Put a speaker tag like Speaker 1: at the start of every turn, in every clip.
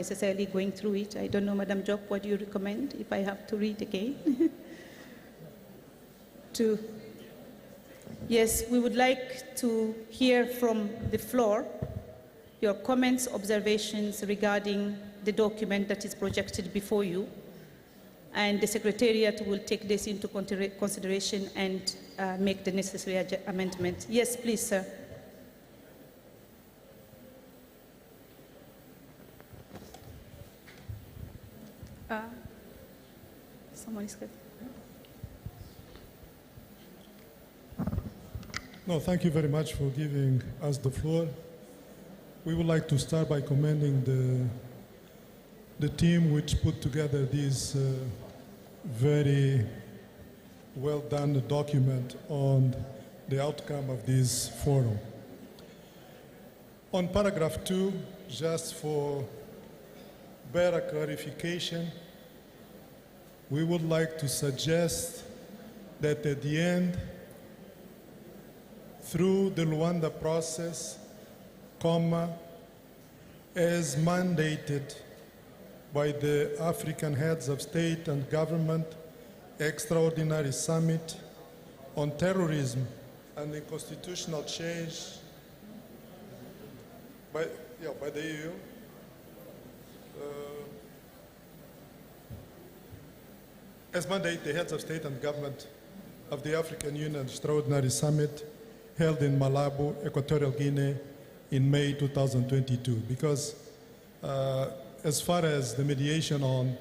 Speaker 1: necessarily going through it. I don't know, Madam Job, what do you recommend if I have to read again? Yes, we would like to hear from the floor your comments, observations regarding the document that is projected before you, and the Secretariat will take this into consideration and make the necessary amendment. Yes, please, sir. Someone is good.
Speaker 2: No, thank you very much for giving us the floor. We would like to start by commending the team which put together this very well done document on the outcome of this forum. On paragraph 2, just for better clarification, we would like to suggest that at the end, through the Luanda process, as mandated by the African heads of state and government extraordinary summit on terrorism and the constitutional change by the EU, as mandate the heads of state and government of the African Union Extraordinary Summit held in Malabo, Equatorial Guinea in May 2022. Because as far as the mediation on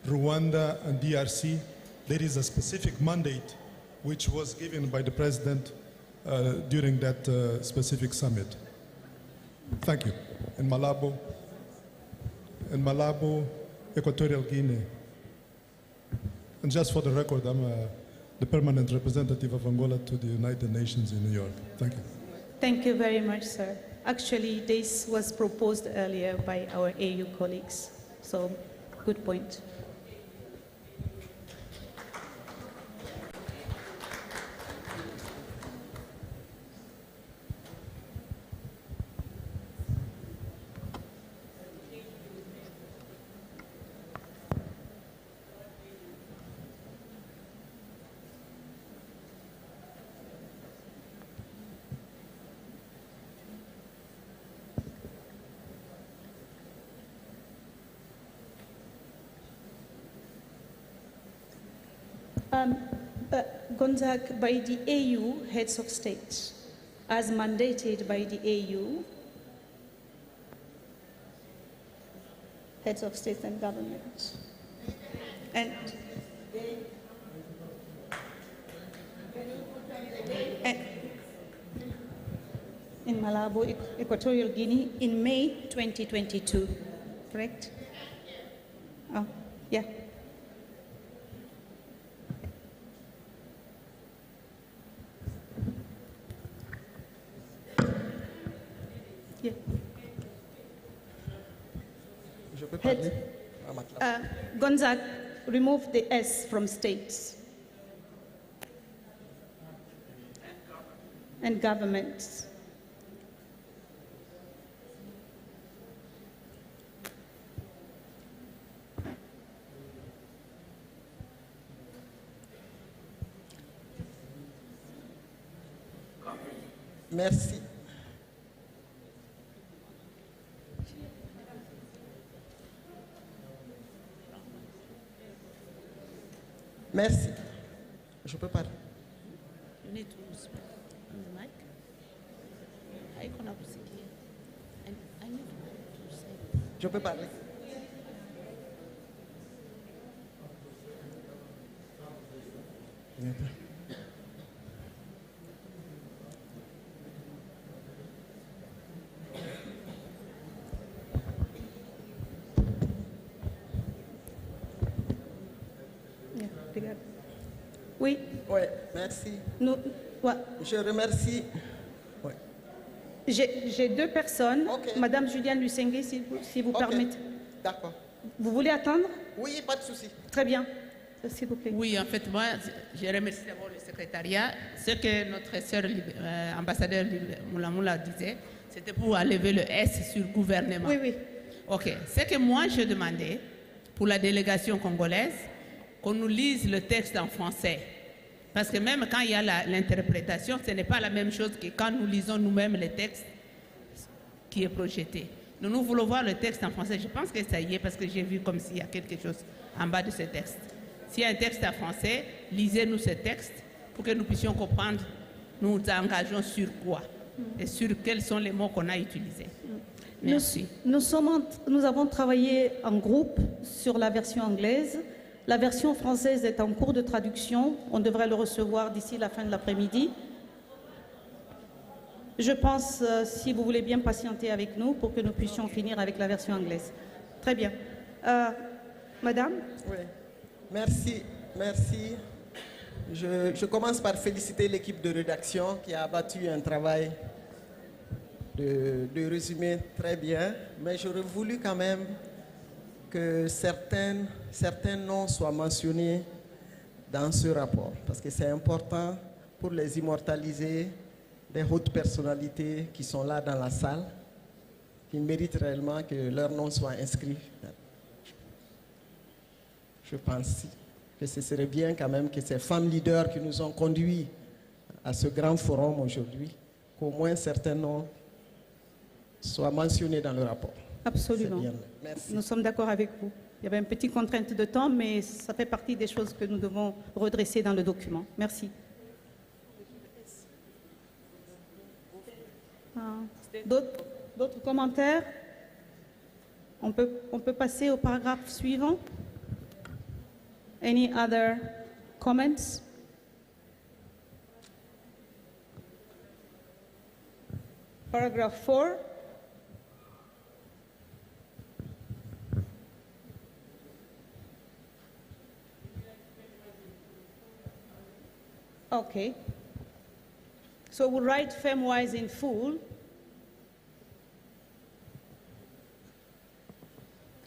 Speaker 2: Rwanda and DRC, there is a specific mandate which was given by the President during that specific summit. Thank you. In Malabo, Equatorial Guinea. And just for the record, I'm the permanent representative of Angola to the United Nations in New York. Thank you.
Speaker 1: Thank you very much, sir. Actually, this was proposed earlier by our AU colleagues, so good point. Gonzague, by the AU heads of state, as mandated by the AU heads of state and government, and in Malabo, Equatorial Guinea, in May 2022, correct? Oh, yeah. Gonzague, remove the S from states and governments.
Speaker 3: Merci. Merci. Je peux parler.
Speaker 4: You need to speak on the mic. I cannot sit here. And I need to say.
Speaker 3: Je peux parler.
Speaker 1: Oui.
Speaker 3: Oui, merci.
Speaker 1: Nous, ouais.
Speaker 3: Je remercie. Oui.
Speaker 1: J'ai deux personnes.
Speaker 3: Okay.
Speaker 1: Madame Juliane Lusengue, si vous permettez.
Speaker 3: D'accord.
Speaker 1: Vous voulez attendre?
Speaker 3: Oui, pas de souci.
Speaker 1: Très bien. S'il vous plaît.
Speaker 4: Oui, en fait, moi, je remercie d'abord le secrétariat. Ce que notre sœur ambassadeur Moula disait, c'était pour enlever le S sur gouvernement.
Speaker 1: Oui, oui.
Speaker 4: Ok. C'est que moi, je demandais, pour la délégation congolaise, qu'on nous lise le texte en français. Parce que même quand il y a l'interprétation, ce n'est pas la même chose que quand nous lisons nous-mêmes le texte qui est projeté. Nous voulons voir le texte en français. Je pense que ça y est, parce que j'ai vu comme s'il y a quelque chose en bas de ce texte. S'il y a un texte en français, lisez-nous ce texte pour que nous puissions comprendre nous engageons sur quoi et sur quels sont les mots qu'on a utilisés. Merci.
Speaker 1: Nous avons travaillé en groupe sur la version anglaise. La version française est en cours de traduction. On devrait le recevoir d'ici la fin de l'après-midi. Je pense, si vous voulez bien patienter avec nous pour que nous puissions finir avec la version anglaise. Très bien. Madame?
Speaker 3: Oui. Merci. Merci. Je commence par féliciter l'équipe de rédaction qui a abattu un travail de résumé très bien, mais j'aurais voulu quand même que certains noms soient mentionnés dans ce rapport, parce que c'est important pour les immortaliser, des hautes personnalités qui sont là dans la salle, qui méritent réellement que leur nom soit inscrit. Je pense que ce serait bien quand même que ces femmes leaders qui nous ont conduits à ce grand forum aujourd'hui, qu'au moins certains noms soient mentionnés dans le rapport.
Speaker 1: Absolument.
Speaker 3: Merci.
Speaker 1: Nous sommes d'accord avec vous. Il y avait une petite contrainte de temps, mais ça fait partie des choses que nous devons redresser dans le document. Merci. D'autres commentaires? On peut passer au paragraphe suivant. Any other comments? Paragraph 4. Okay. So we'll write femme-wise in full,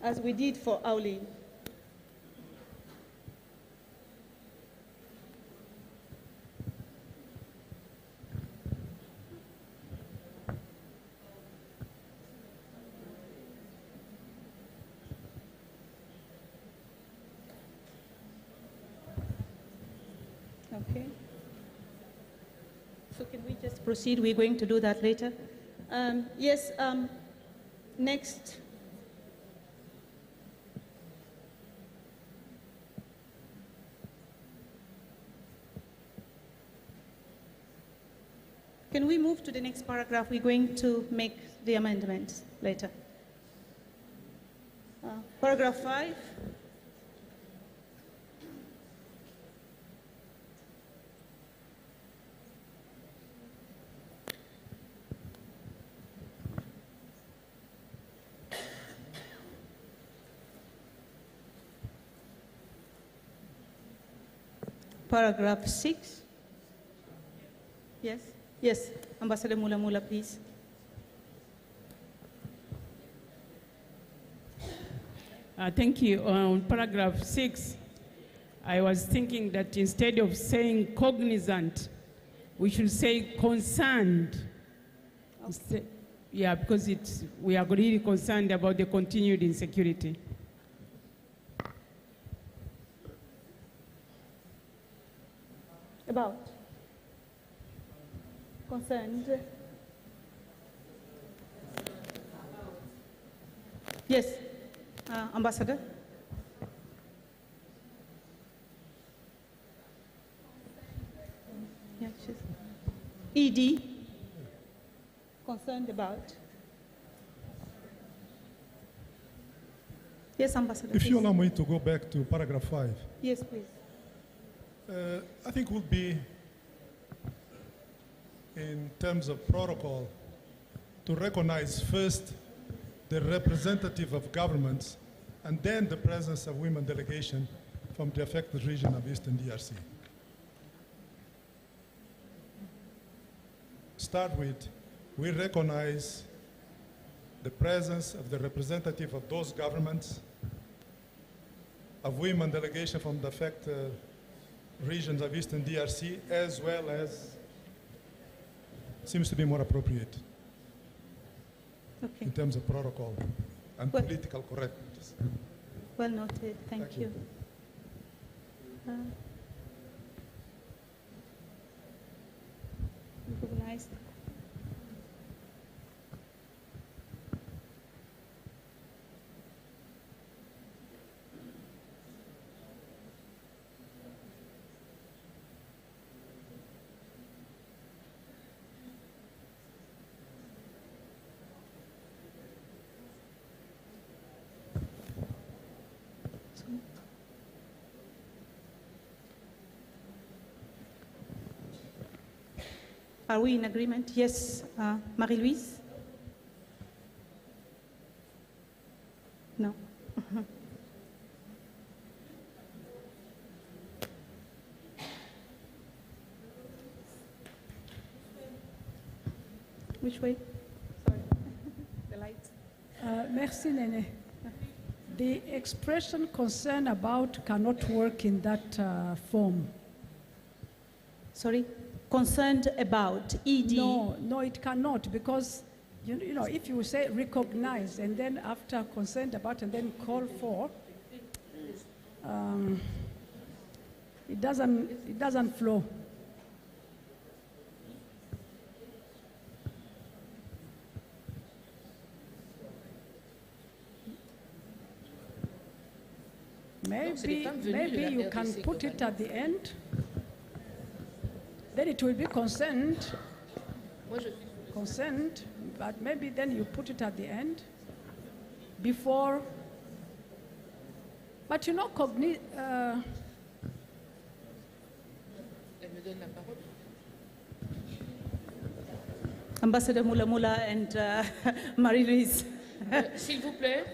Speaker 1: as we did for Auline. Okay. So can we just proceed? We're going to do that later. Yes, next. Can we move to the next paragraph? We're going to make the amendments later. Paragraph 5. Paragraph 6. Yes. Yes, Ambassador Mula Mula, please.
Speaker 5: Thank you. On paragraph 6, I was thinking that instead of saying cognizant, we should say concerned. Okay. Yeah, because we are really concerned about the continued insecurity.
Speaker 1: About? Concerned? Yes, Ambassador? Yeah, ED? Concerned about? Yes, Ambassador.
Speaker 2: If you allow me to go back to paragraph 5.
Speaker 1: Yes, please.
Speaker 2: I think would be, in terms of protocol, to recognize first the representative of governments and then the presence of women delegation from the affected region of Eastern DRC. Start with, we recognize the presence of the representative of those governments, of women delegation from the affected regions of Eastern DRC, as well as, seems to be more appropriate
Speaker 1: Okay.
Speaker 2: in terms of protocol. and
Speaker 1: Well-
Speaker 2: political correctness.
Speaker 1: Well noted. Thank you. Recognized. Are we in agreement? Yes, Marie-Louise? No. Which way? Sorry. The lights.
Speaker 6: Merci, Nene. The expression concern about cannot work in that form.
Speaker 1: Sorry? Concerned about ED?
Speaker 6: No, it cannot, because you know, if you say recognize and then after concerned about and then call for, it doesn't flow. Maybe you can put it at the end. Then it will be concerned, but maybe then you put it at the end, before. But you know,
Speaker 4: Elle me donne la parole.
Speaker 1: Ambassador Mula and Marie-Louise.
Speaker 7: S'il vous plaît,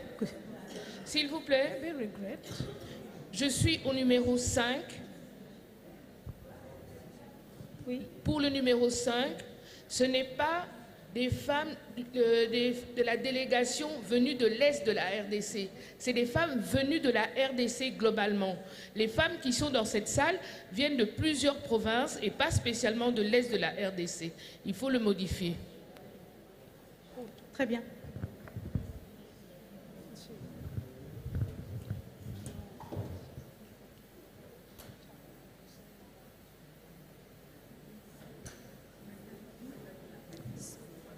Speaker 6: maybe regret.
Speaker 7: je suis au numéro 5.
Speaker 1: Oui.
Speaker 7: Pour le numéro 5, ce n'est pas des femmes de la délégation venues de l'Est de la RDC. C'est des femmes venues de la RDC globalement. Les femmes qui sont dans cette salle viennent de plusieurs provinces et pas spécialement de l'Est de la RDC. Il faut le modifier.
Speaker 1: Très bien.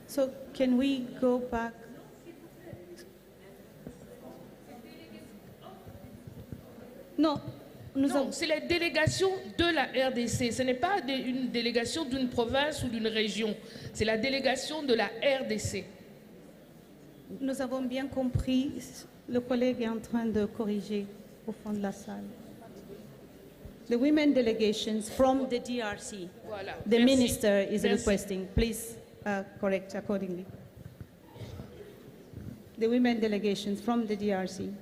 Speaker 1: So can we go back? Non,
Speaker 7: Non, c'est la délégation de la RDC. Ce n'est pas une délégation d'une province ou d'une région. C'est la délégation de la RDC.
Speaker 1: nous avons bien compris. Le collègue est en train de corriger au fond de la salle. The women delegations from the DRC.
Speaker 7: Voilà.
Speaker 1: The
Speaker 7: Merci.
Speaker 1: minister is
Speaker 7: Merci.
Speaker 1: requesting. Please correct accordingly. The women delegations from the DRC.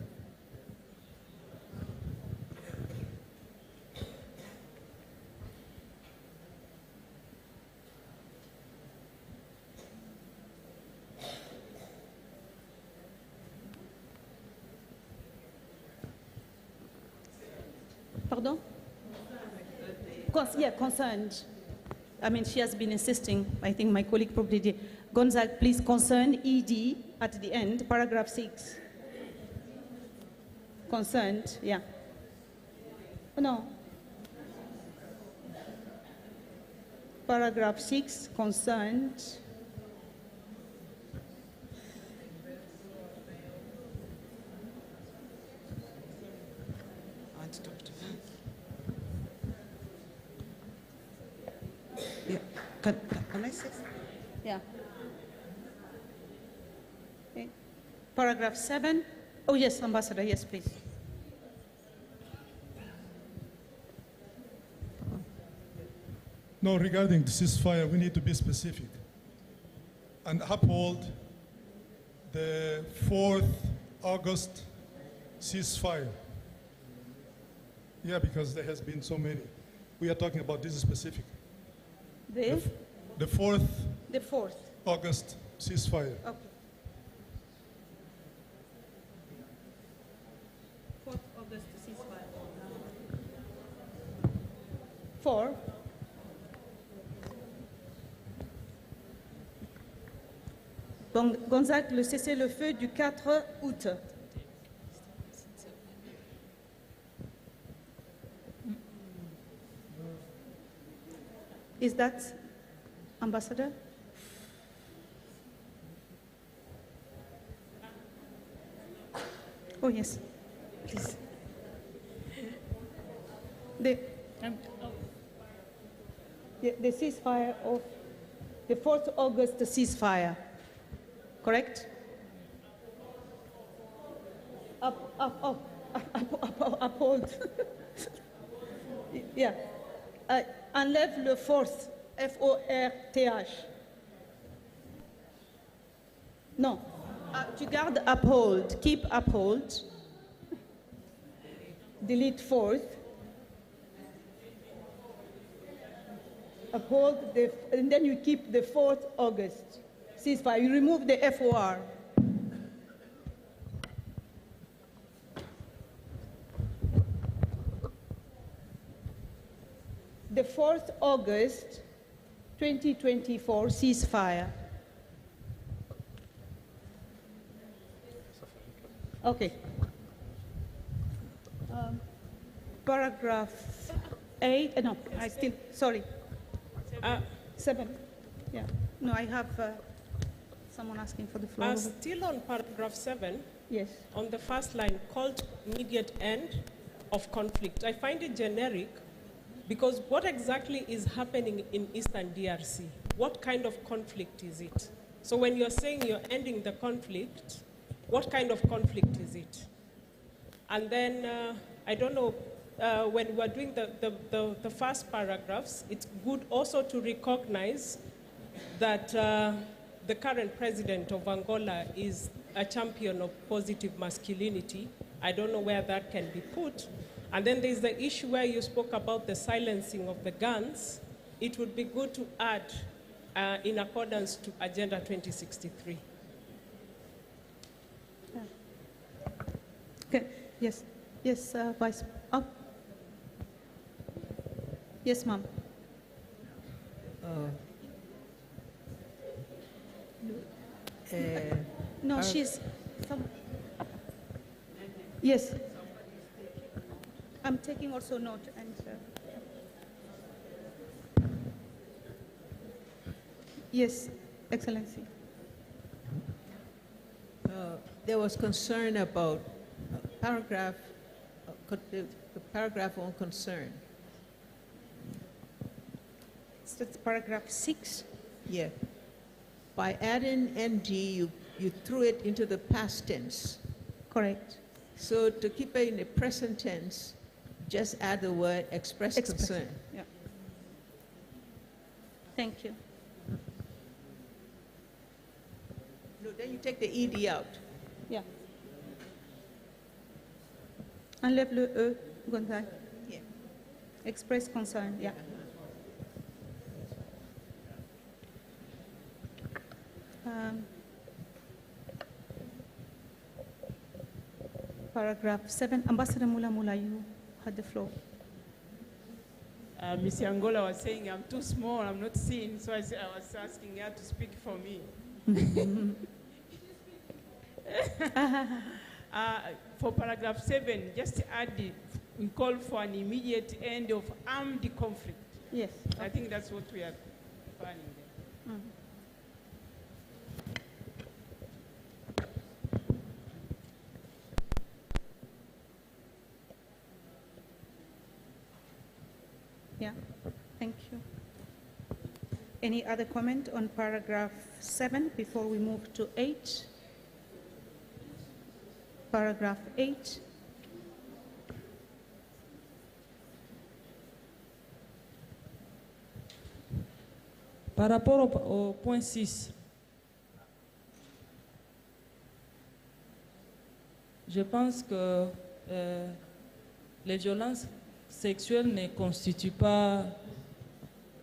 Speaker 1: Pardon? Yeah, concerned. I mean, she has been insisting. I think my colleague probably did. Gonzag, please, concerned ED at the end, paragraph 6. Concerned, yeah. Oh, no. Paragraph 6, concerned.
Speaker 3: Yeah. Can I say?
Speaker 1: Yeah. Okay. Paragraph 7. Oh, yes, Ambassador, yes, please.
Speaker 2: No, regarding the ceasefire, we need to be specific and uphold the 4th August ceasefire. Yeah, because there has been so many. We are talking about this specific. The 4th
Speaker 1: The 4th.
Speaker 2: August ceasefire.
Speaker 1: Okay. 4th August ceasefire. 4. Gonzague, le cessez-le-feu du 4 août. Is that Ambassador? Oh, yes, please. The ceasefire of the 4th August ceasefire, correct? Uphold. Yeah. Enlève le force, F-O-R-T-H. Non. Tu gardes uphold, keep uphold. Delete fourth. Uphold, and then you keep the 4th August ceasefire. You remove the F-O-R. The 4th August 2024 ceasefire. Okay. Paragraph 8, no, I still, sorry. 7, yeah. No, I have someone asking for the floor.
Speaker 8: Still on paragraph 7,
Speaker 1: yes.
Speaker 8: On the first line, called immediate end of conflict. I find it generic because what exactly is happening in Eastern DRC? What kind of conflict is it? So when you're saying you're ending the conflict, what kind of conflict is it? And then, I don't know, when we're doing the first paragraphs, it's good also to recognize that the current president of Angola is a champion of positive masculinity. I don't know where that can be put. And then there's the issue where you spoke about the silencing of the guns. It would be good to add in accordance to Agenda 2063.
Speaker 1: Okay. Yes, yes, Vice. Oh. Yes, ma'am. No, she's. Yes. I'm taking also note. And yes, Excellency.
Speaker 9: There was concern about paragraph, the paragraph on concern.
Speaker 1: So it's paragraph 6.
Speaker 9: Yeah. By adding NG, you threw it into the past tense.
Speaker 1: Correct.
Speaker 9: So to keep it in the present tense, just add the word express concern.
Speaker 1: Yeah. Thank you.
Speaker 9: No, then you take the ED out.
Speaker 1: Yeah. Enlève le E, Gonzague.
Speaker 9: Yeah.
Speaker 1: Express concern, yeah. Paragraph 7. Ambassador Mula, you had the floor.
Speaker 5: Ms. Angola was saying I'm too small, I'm not seeing, so I was asking her to speak for me. For paragraph 7, just add we call for an immediate end of armed conflict.
Speaker 1: Yes.
Speaker 5: I think that's what we are planning there.
Speaker 1: Yeah, thank you. Any other comment on paragraph 7 before we move to 8? Paragraph 8.
Speaker 10: Par rapport au point 6, je pense que les violences sexuelles ne constituent pas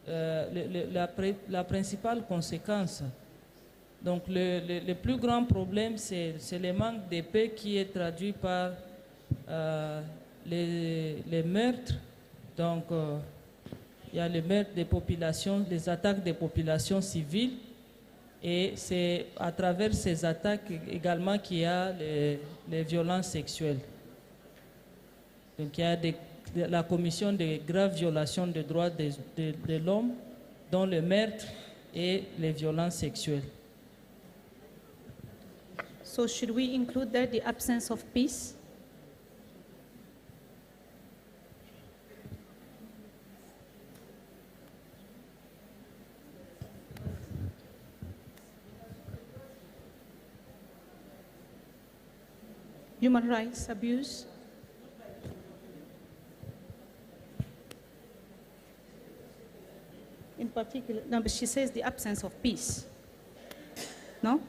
Speaker 10: la principale conséquence. Donc le plus grand problème, c'est le manque de paix qui est traduit par les meurtres. Donc il y a les meurtres des populations, les attaques des populations civiles Et c'est à travers ces attaques également qu'il y a les violences sexuelles. Donc il y a la commission de graves violations des droits de l'homme, dont le meurtre et les violences sexuelles.
Speaker 1: So should we include there the absence of peace? Human rights abuse? In particular, no, but she says the absence of peace. No?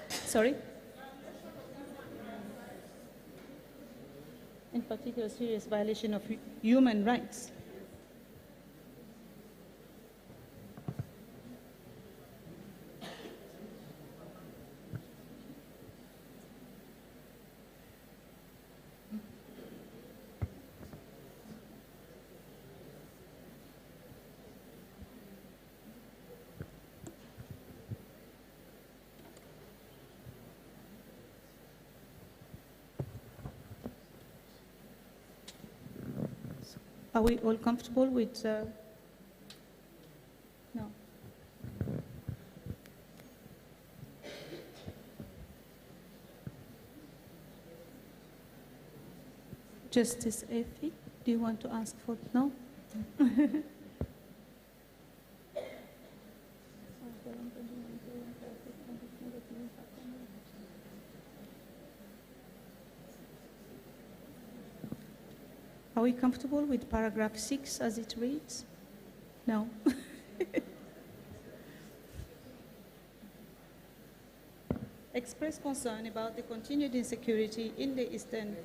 Speaker 1: Sorry? In particular, serious violation of human rights. Are we all comfortable with? No. Justice Effie, do you want to ask for no? Are we comfortable with paragraph 6 as it reads? No. Express concern about the continued insecurity in the Eastern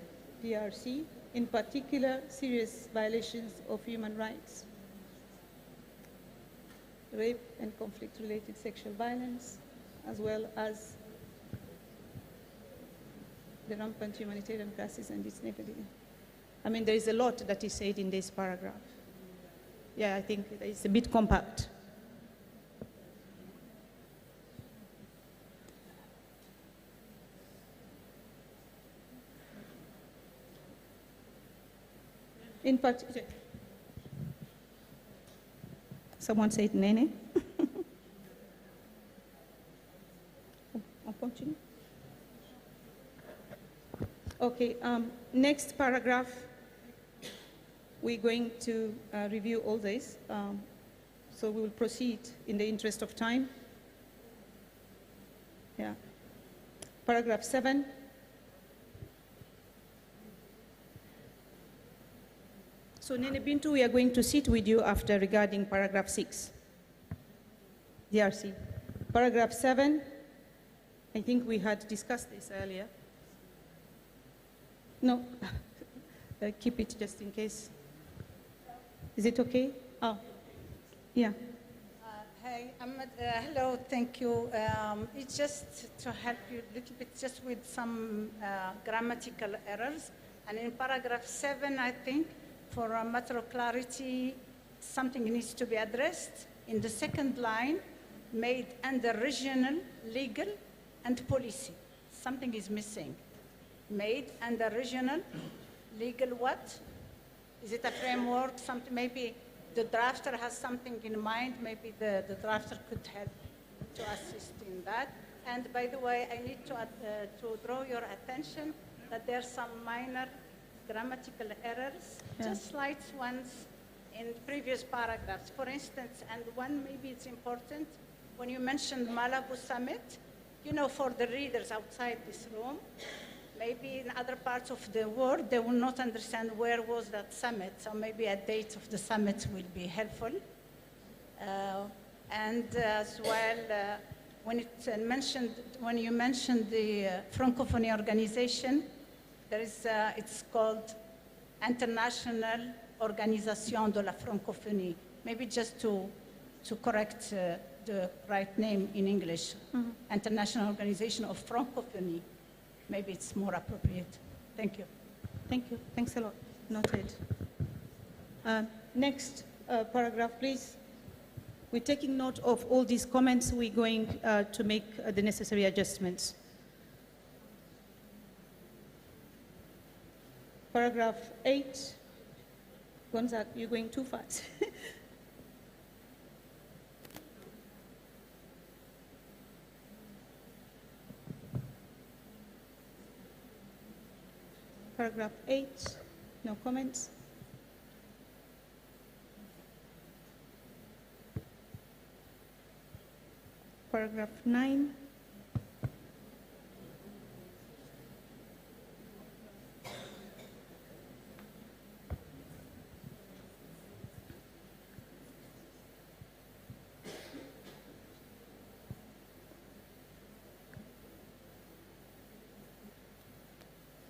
Speaker 1: DRC, in particular serious violations of human rights, rape and conflict-related sexual violence, as well as the rampant humanitarian crisis and its neighborhood. I mean, there is a lot that is said in this paragraph. Yeah, I think it's a bit compact. In particular, someone said Nene. On continue. Okay, next paragraph. We're going to review all this, so we will proceed in the interest of time. Yeah. Paragraph 7. So Nene Bintu, we are going to sit with you after regarding paragraph 6, DRC. Paragraph 7, I think we had discussed this earlier. No, keep it just in case. Is it okay? Oh, yeah.
Speaker 11: Hey, Ahmed, hello, thank you. It's just to help you a little bit just with some grammatical errors. And in paragraph 7, I think, for a matter of clarity, something needs to be addressed. In the second line, made under regional, legal, and policy. Something is missing. Made under regional, legal what? Is it a framework, something, maybe the drafter has something in mind, maybe the drafter could help to assist in that. And by the way, I need to draw your attention that there are some minor grammatical errors, just slight ones in previous paragraphs. For instance, and one maybe it's important, when you mentioned Malabo Summit, you know, for the readers outside this room, maybe in other parts of the world, they will not understand where was that summit, so maybe a date of the summit will be helpful. And as well, when you mentioned the Francophonie organization, there is, it's called International Organisation de la Francophonie. Maybe just to correct the right name in English, International Organization of Francophonie. Maybe it's more appropriate. Thank you.
Speaker 1: Thank you. Thanks a lot. Noted. Next paragraph, please. We're taking note of all these comments. We're going to make the necessary adjustments. Paragraph 8. Gonzaga, you're going too fast. Paragraph 8, no comments. Paragraph 9.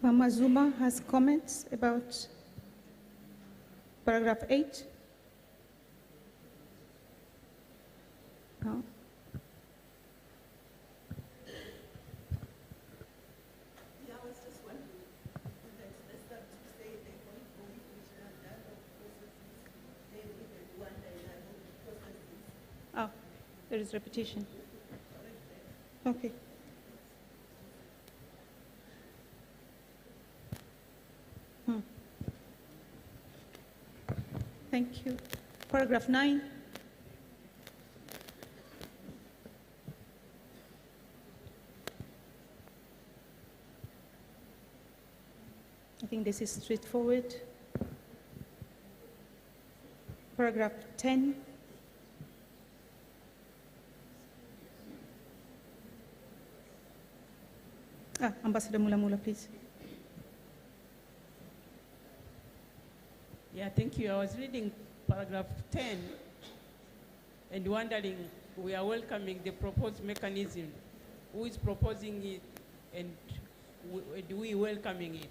Speaker 1: Mama Zuma has comments about paragraph 8. No. Oh, there is repetition. Okay. Thank you. Paragraph 9. I think this is straightforward. Paragraph 10. Ambassador Mula, please.
Speaker 5: Yeah, thank you. I was reading paragraph 10 and wondering, we are welcoming the proposed mechanism. Who is proposing it and do we welcoming it?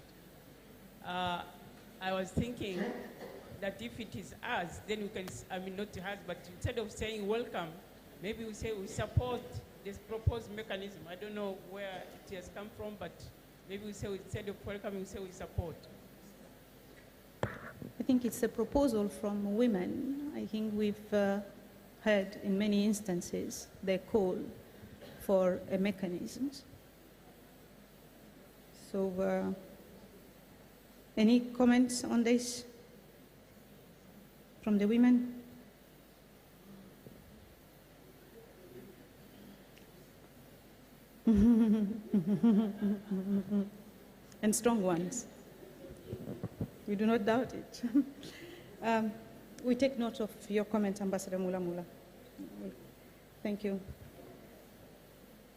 Speaker 5: I was thinking that if it is us, then we can, I mean not us, but instead of saying welcome, maybe we say we support this proposed mechanism. I don't know where it has come from, but maybe we say instead of welcome, we say we support.
Speaker 1: I think it's a proposal from women. I think we've heard in many instances their call for a mechanism. So, any comments on this from the women? And strong ones. We do not doubt it. We take note of your comment, Ambassador Mula. Thank you.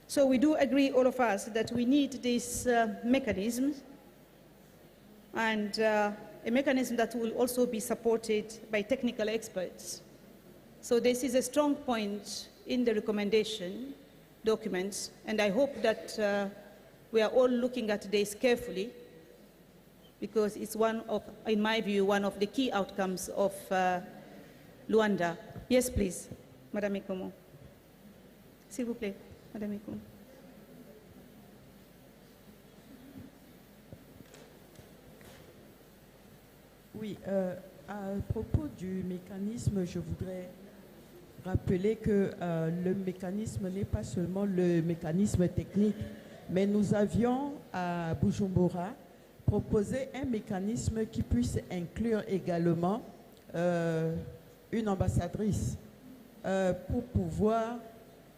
Speaker 1: So we do agree, all of us, that we need this mechanism, and a mechanism that will also be supported by technical experts. So this is a strong point in the recommendation documents, and I hope that we are all looking at this carefully, because it's one of, in my view, one of the key outcomes of Luanda. Yes, please, Madame Ikomo. S'il vous plaît, Madame Ikomo.
Speaker 12: Oui, à propos du mécanisme, je voudrais rappeler que le mécanisme n'est pas seulement le mécanisme technique, mais nous avions à Bujumbura proposé un mécanisme qui puisse inclure également une ambassadrice pour pouvoir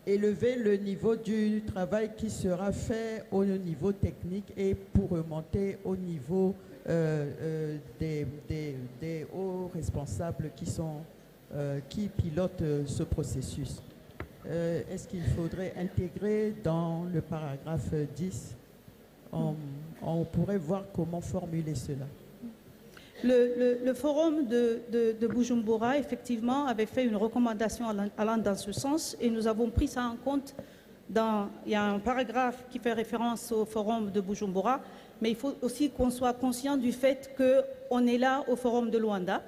Speaker 12: élever le niveau du travail qui sera fait au niveau technique et pour remonter au niveau des hauts responsables qui pilotent ce processus. Est-ce qu'il faudrait intégrer dans le paragraphe 10 ? On pourrait voir comment formuler cela.
Speaker 1: Le forum de Bujumbura, effectivement, avait fait une recommandation allant dans ce sens, et nous avons pris ça en compte. Il y a un paragraphe qui fait référence au forum de Bujumbura, mais il faut aussi qu'on soit conscient du fait qu'on est là au forum de Luanda,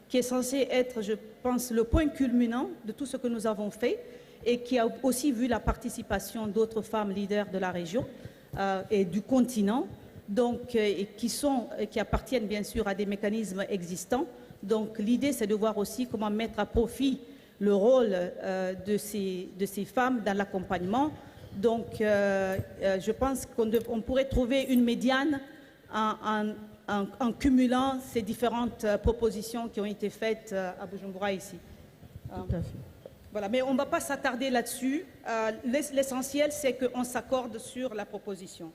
Speaker 1: qui est censé être, je pense, le point culminant de tout ce que nous avons fait, et qui a aussi vu la participation d'autres femmes leaders de la région et du continent, donc, qui appartiennent bien sûr à des mécanismes existants. Donc l'idée, c'est de voir aussi comment mettre à profit le rôle de ces femmes dans l'accompagnement. Donc, je pense qu'on pourrait trouver une médiane en cumulant ces différentes propositions qui ont été faites à Bujumbura ici.
Speaker 12: Tout à fait.
Speaker 1: Voilà, mais on ne va pas s'attarder là-dessus. L'essentiel, c'est qu'on s'accorde sur la proposition.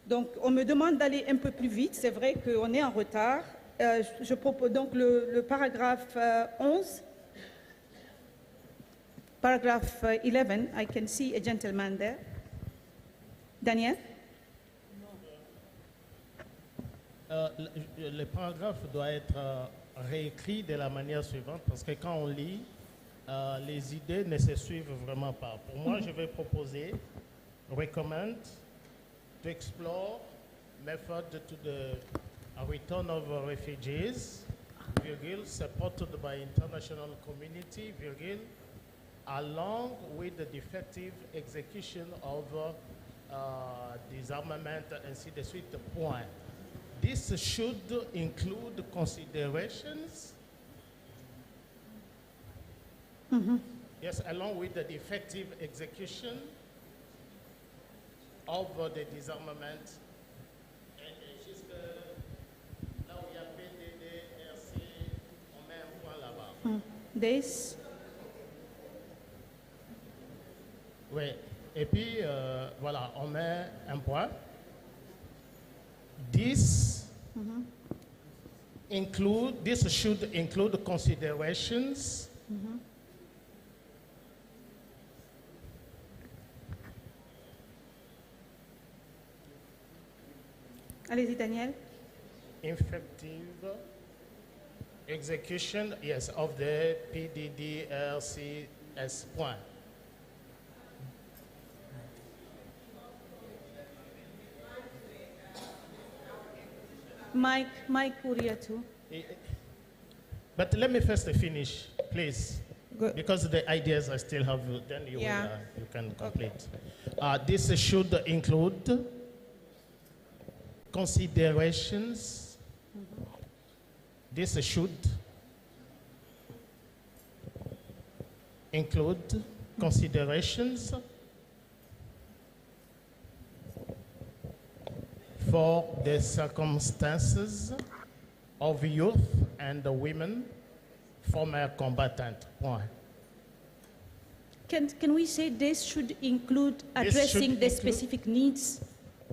Speaker 1: Donc, on me demande d'aller un peu plus vite. C'est vrai qu'on est en retard. Je propose donc le paragraphe 11. Paragraph 11, I can see a gentleman there. Daniel?
Speaker 13: Le paragraphe doit être réécrit de la manière suivante parce que quand on lit, les idées ne se suivent vraiment pas. Pour moi, je vais proposer recommend to explore method to the return of refugees, virgule, supported by international community, virgule, along with the effective execution of disarmament, ainsi de suite, point. This should include considerations, yes, along with the effective execution of the disarmament. Et jusque là où il y a PDD, RC, on met un point là-bas.
Speaker 1: This.
Speaker 13: Oui, et puis voilà, on met un point. This should include considerations
Speaker 1: Allez-y, Daniel.
Speaker 13: Effective execution, yes, of the PDDRCS point.
Speaker 1: Mike Uriah too.
Speaker 13: But let me first finish, please.
Speaker 14: Good.
Speaker 13: Because the ideas I still have, then you,
Speaker 14: Yeah.
Speaker 13: you can complete. This should include considerations. This should include considerations for the circumstances of youth and the women, former combatant. Point.
Speaker 1: Can we say this should include addressing the specific needs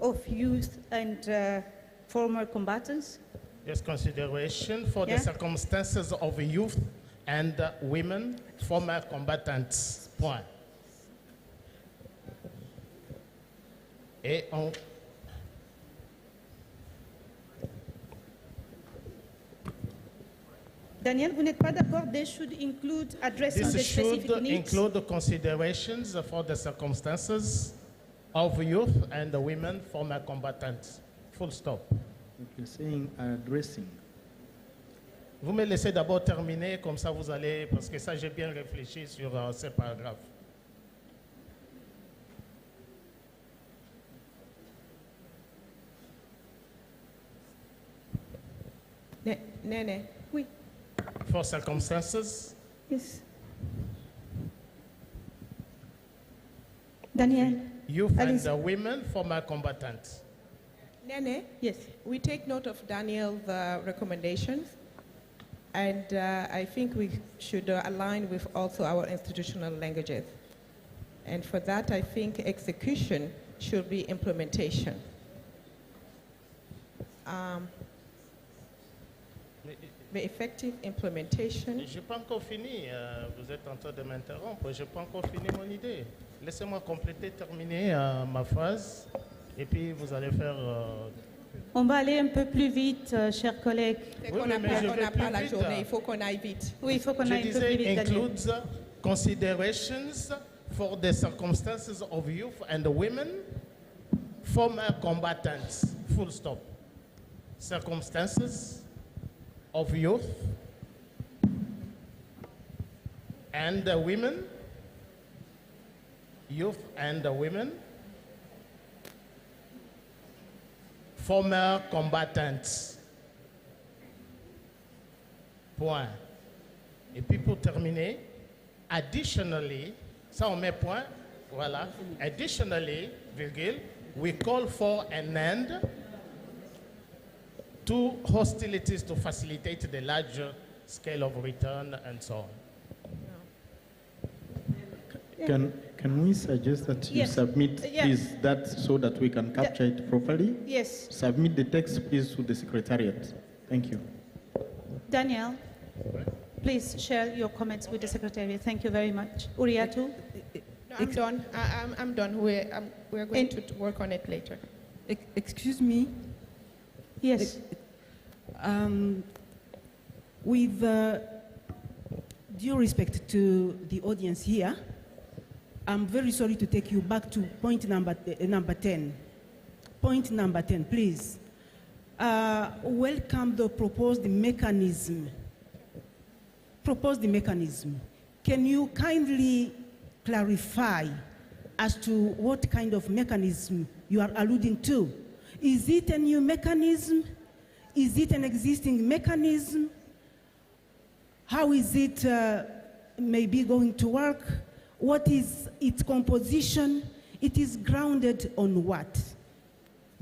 Speaker 1: of youth and former combatants?
Speaker 13: Yes, consideration for the circumstances of youth and women, former combatants. Point. Et on...
Speaker 1: Daniel, vous n'êtes pas d'accord? This should include addressing the
Speaker 13: This
Speaker 1: specific
Speaker 13: should
Speaker 1: needs?
Speaker 13: include considerations for the circumstances of youth and the women, former combatants. Full stop.
Speaker 15: Okay, saying addressing.
Speaker 13: Vous me laissez d'abord terminer, comme ça vous allez, parce que ça j'ai bien réfléchi sur ces paragraphes.
Speaker 14: Nene.
Speaker 1: Oui.
Speaker 13: For circumstances.
Speaker 1: Yes. Daniel.
Speaker 13: Youth and the women, former combatants.
Speaker 14: Nene?
Speaker 1: Yes.
Speaker 14: We take note of Daniel's recommendations, and I think we should align with also our institutional languages. And for that, I think execution should be implementation. The effective implementation.
Speaker 13: Je n'ai pas encore fini. Vous êtes en train de m'interrompre. Je n'ai pas encore fini mon idée. Laissez-moi compléter, terminer ma phrase, et puis vous allez faire.
Speaker 1: On va aller un peu plus vite, chers collègues.
Speaker 13: Oui, mais je vais plus
Speaker 14: la
Speaker 13: vite.
Speaker 14: journée, il faut qu'on aille vite.
Speaker 1: Oui, il faut qu'on aille un peu plus vite, Daniel.
Speaker 13: Includes considerations for the circumstances of youth and the women, former combatants. Full stop. Circumstances of youth and the women, youth and the women, former combatants. Point. Et puis pour terminer, additionally, ça on met point, voilà. Additionally, virgule, we call for an end to hostilities to facilitate the larger scale of return and so on.
Speaker 15: Can we suggest that you submit please that so that we can capture it properly?
Speaker 1: Yes.
Speaker 15: Submit the text please to the Secretariat. Thank you.
Speaker 1: Daniel, please share your comments with the Secretary. Thank you very much. Uriatu?
Speaker 14: No, I'm done. I'm done. We're going to work on it later.
Speaker 16: Excuse me?
Speaker 1: Yes.
Speaker 16: With due respect to the audience here, I'm very sorry to take you back to point number 10. Point number 10, please. Welcome the proposed mechanism. Proposed mechanism. Can you kindly clarify as to what kind of mechanism you are alluding to? Is it a new mechanism? Is it an existing mechanism? How is it maybe going to work? What is its composition? It is grounded on what?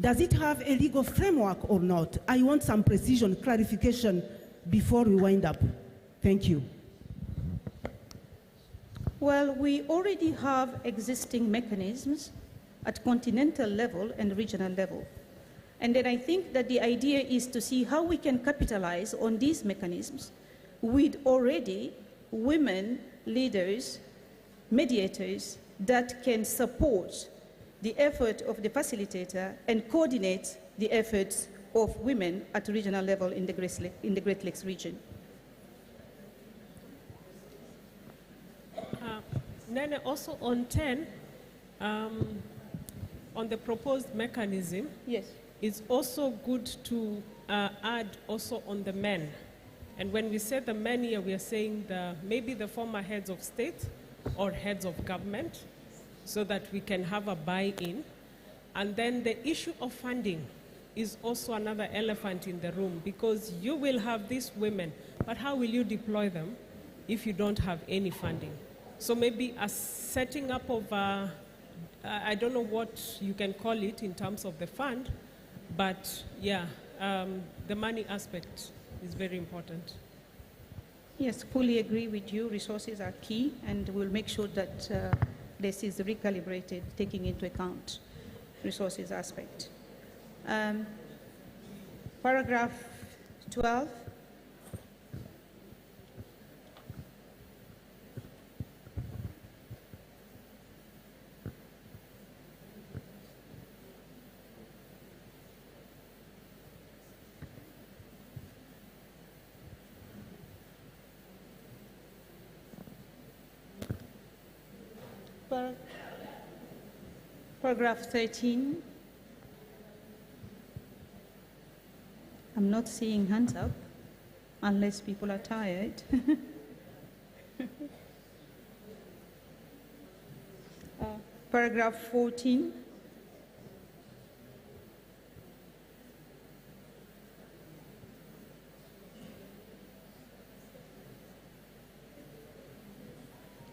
Speaker 16: Does it have a legal framework or not? I want some precision, clarification before we wind up. Thank you.
Speaker 1: Well, we already have existing mechanisms at continental level and regional level. And then I think that the idea is to see how we can capitalize on these mechanisms with already women leaders, mediators that can support the effort of the facilitator and coordinate the efforts of women at regional level in the Great Lakes region.
Speaker 8: Nene, also on 10, on the proposed mechanism,
Speaker 1: yes,
Speaker 8: it's also good to add also on the men. And when we say the men here, we are saying maybe the former heads of state or heads of government, so that we can have a buy-in. And then the issue of funding is also another elephant in the room, because you will have these women, but how will you deploy them if you don't have any funding? So maybe a setting up of, I don't know what you can call it in terms of the fund, but yeah, the money aspect is very important.
Speaker 1: Yes, fully agree with you. Resources are key, and we'll make sure that this is recalibrated, taking into account resources aspect. Paragraph 12. Paragraph 13. I'm not seeing hands up unless people are tired. Paragraph 14.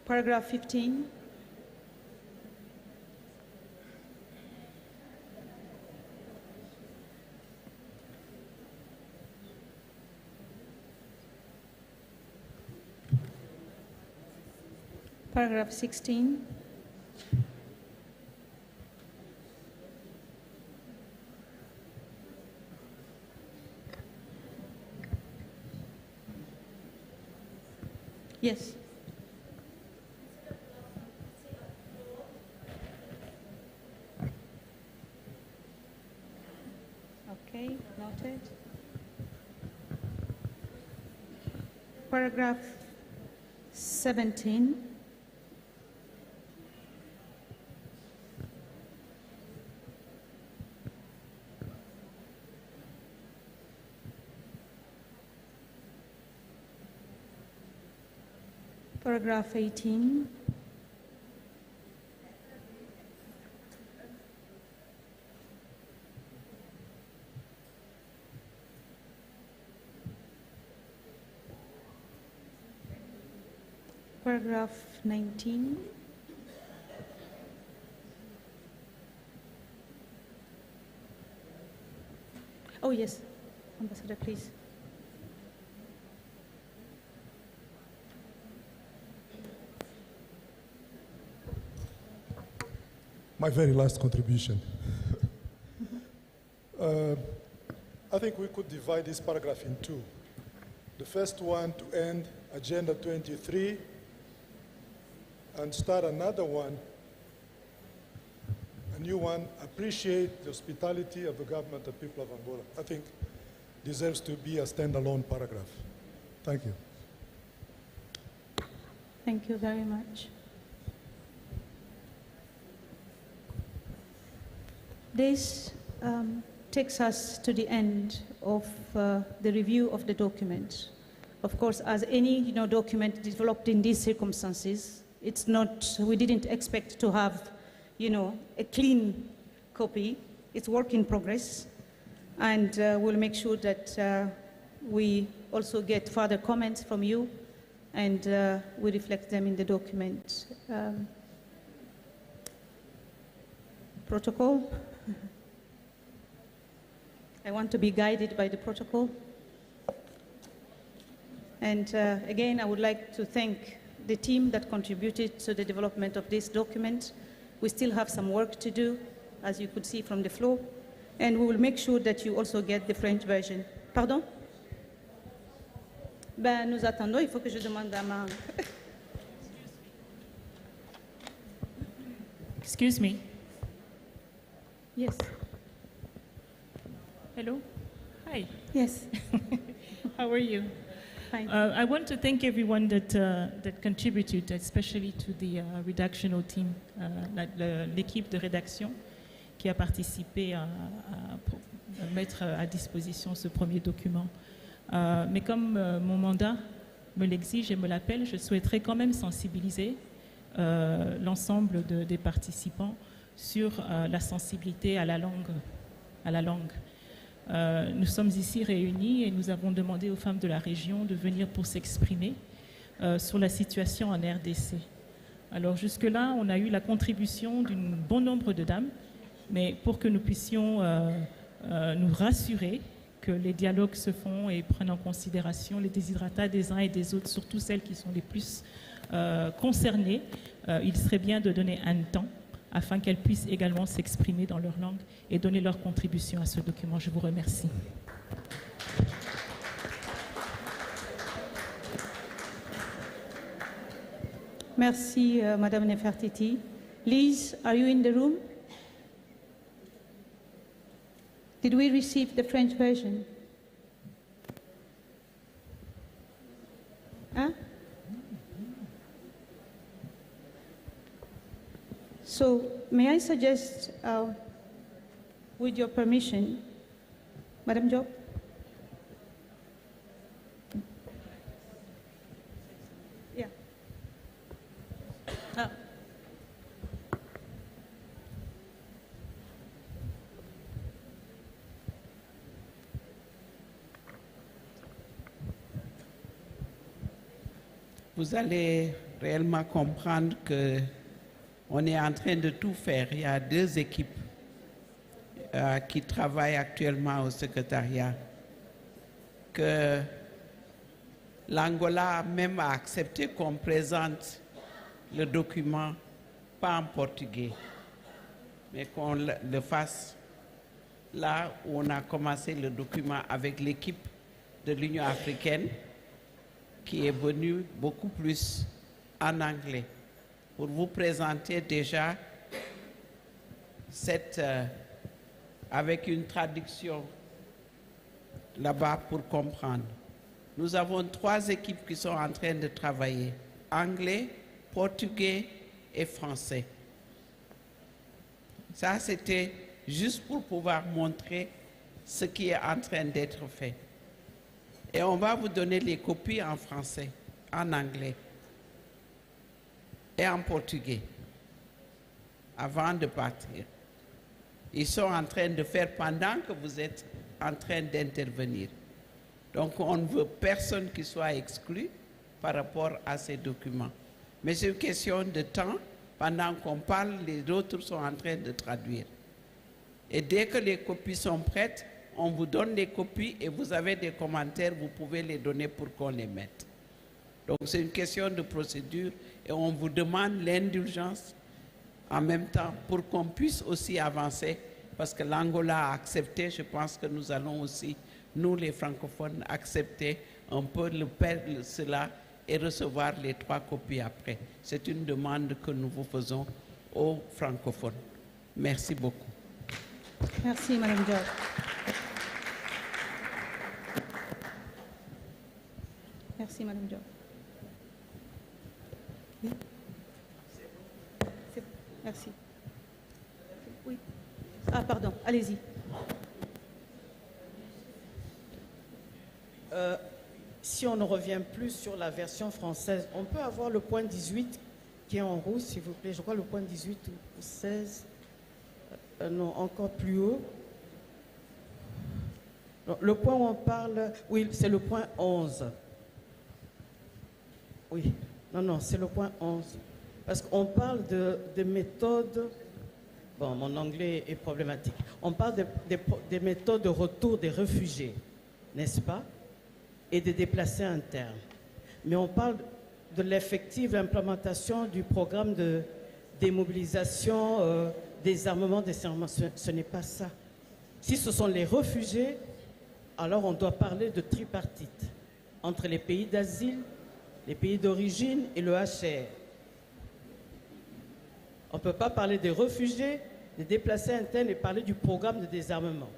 Speaker 1: Paragraph 15. Paragraph 16. Yes. Okay, noted. Paragraph 17. Paragraph 18. Paragraph 19. Oh, yes. Ambassador, please.
Speaker 2: My very last contribution. I think we could divide this paragraph in two. The first one to end Agenda 23 and start another one, a new one, appreciate the hospitality of the government and people of Angola. I think deserves to be a standalone paragraph. Thank you.
Speaker 1: Thank you very much. This takes us to the end of the review of the document. Of course, as any document developed in these circumstances, it's not, we didn't expect to have a clean copy. It's work in progress, and we'll make sure that we also get further comments from you, and we reflect them in the document. Protocol. I want to be guided by the protocol. And again, I would like to thank the team that contributed to the development of this document. We still have some work to do, as you could see from the floor, and we will make sure that you also get the French version. Pardon? Ben, nous attendons, il faut que je demande à ma...
Speaker 17: Excuse me.
Speaker 1: Yes.
Speaker 17: Hello? Hi.
Speaker 1: Yes.
Speaker 17: How are you?
Speaker 1: Fine.
Speaker 17: I want to thank everyone that contributed, especially to the redactional team, l'équipe de rédaction qui a participé à mettre à disposition ce premier document. Mais comme mon mandat me l'exige et me l'appelle, je souhaiterais quand même sensibiliser l'ensemble des participants sur la sensibilité à la langue. Nous sommes ici réunis et nous avons demandé aux femmes de la région de venir pour s'exprimer sur la situation en RDC. Alors jusque-là, on a eu la contribution d'un bon nombre de dames, mais pour que nous puissions nous rassurer que les dialogues se font et prennent en considération les déshydratats des uns et des autres, surtout celles qui sont les plus concernées, il serait bien de donner un temps afin qu'elles puissent également s'exprimer dans leur langue et donner leur contribution à ce document. Je vous remercie.
Speaker 1: Merci, Madame Nefertiti. Liz, are you in the room? Did we receive the French version? Huh? So, may I suggest, with your permission, Madam Job? Yeah.
Speaker 18: Vous allez réellement comprendre que on est en train de tout faire. Il y a 2 équipes qui travaillent actuellement au secrétariat. Que l'Angola même a accepté qu'on présente le document, pas en portugais, mais qu'on le fasse là où on a commencé le document avec l'équipe de l'Union africaine qui est venue beaucoup plus en anglais, pour vous présenter déjà avec une traduction là-bas pour comprendre. Nous avons 3 équipes qui sont en train de travailler, anglais, portugais et français. Ça, c'était juste pour pouvoir montrer ce qui est en train d'être fait. Et on va vous donner les copies en français, en anglais et en portugais avant de partir. Ils sont en train de faire pendant que vous êtes en train d'intervenir. Donc on ne veut personne qui soit exclu par rapport à ces documents. Mais c'est une question de temps. Pendant qu'on parle, les autres sont en train de traduire. Et dès que les copies sont prêtes, on vous donne les copies et vous avez des commentaires, vous pouvez les donner pour qu'on les mette. Donc c'est une question de procédure et on vous demande l'indulgence en même temps pour qu'on puisse aussi avancer parce que l'Angola a accepté, je pense que nous allons aussi, nous les francophones, accepter un peu cela et recevoir les 3 copies après. C'est une demande que nous vous faisons aux francophones. Merci beaucoup.
Speaker 1: Merci, Madame Diop. Merci, Madame Diop. Oui. Merci. Oui. Ah, pardon, allez-y.
Speaker 19: Si on ne revient plus sur la version française, on peut avoir le point 18 qui est en rouge, s'il vous plaît. Je crois le point 18 ou 16. Non, encore plus haut. Non, le point où on parle, oui, c'est le point 11. Oui, non, c'est le point 11. Parce qu'on parle de méthodes, bon, mon anglais est problématique. On parle des méthodes de retour des réfugiés, n'est-ce pas? Et des déplacés internes. Mais on parle de l'effective implémentation du programme de démobilisation, désarmement, discernement. Ce n'est pas ça. Si ce sont les réfugiés, alors on doit parler de tripartite entre les pays d'asile, les pays d'origine et le HR. On ne peut pas parler des réfugiés, des déplacés internes et parler du programme de désarmement.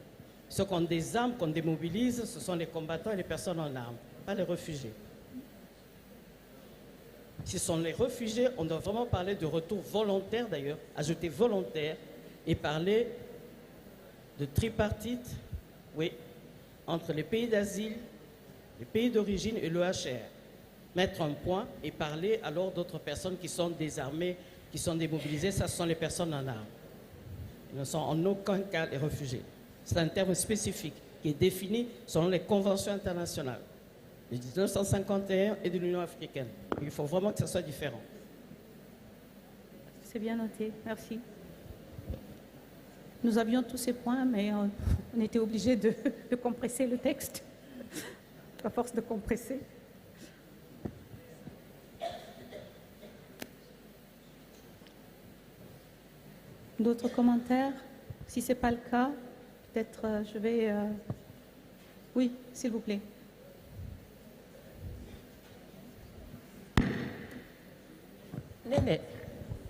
Speaker 19: Ceux qu'on désarme, qu'on démobilise, ce sont les combattants et les personnes en armes, pas les réfugiés. Si ce sont les réfugiés, on doit vraiment parler de retour volontaire d'ailleurs, ajouter volontaire, et parler de tripartite, oui, entre les pays d'asile, les pays d'origine et le HR. Mettre un point et parler alors d'autres personnes qui sont désarmées, qui sont démobilisées, ça ce sont les personnes en armes. Ils ne sont en aucun cas les réfugiés. C'est un terme spécifique qui est défini selon les conventions internationales de 1951 et de l'Union africaine. Il faut vraiment que ça soit différent.
Speaker 1: C'est bien noté, merci. Nous avions tous ces points, mais on était obligé de compresser le texte, à force de compresser. D'autres commentaires? Si ce n'est pas le cas, peut-être je vais... Oui, s'il vous plaît.
Speaker 20: Nene,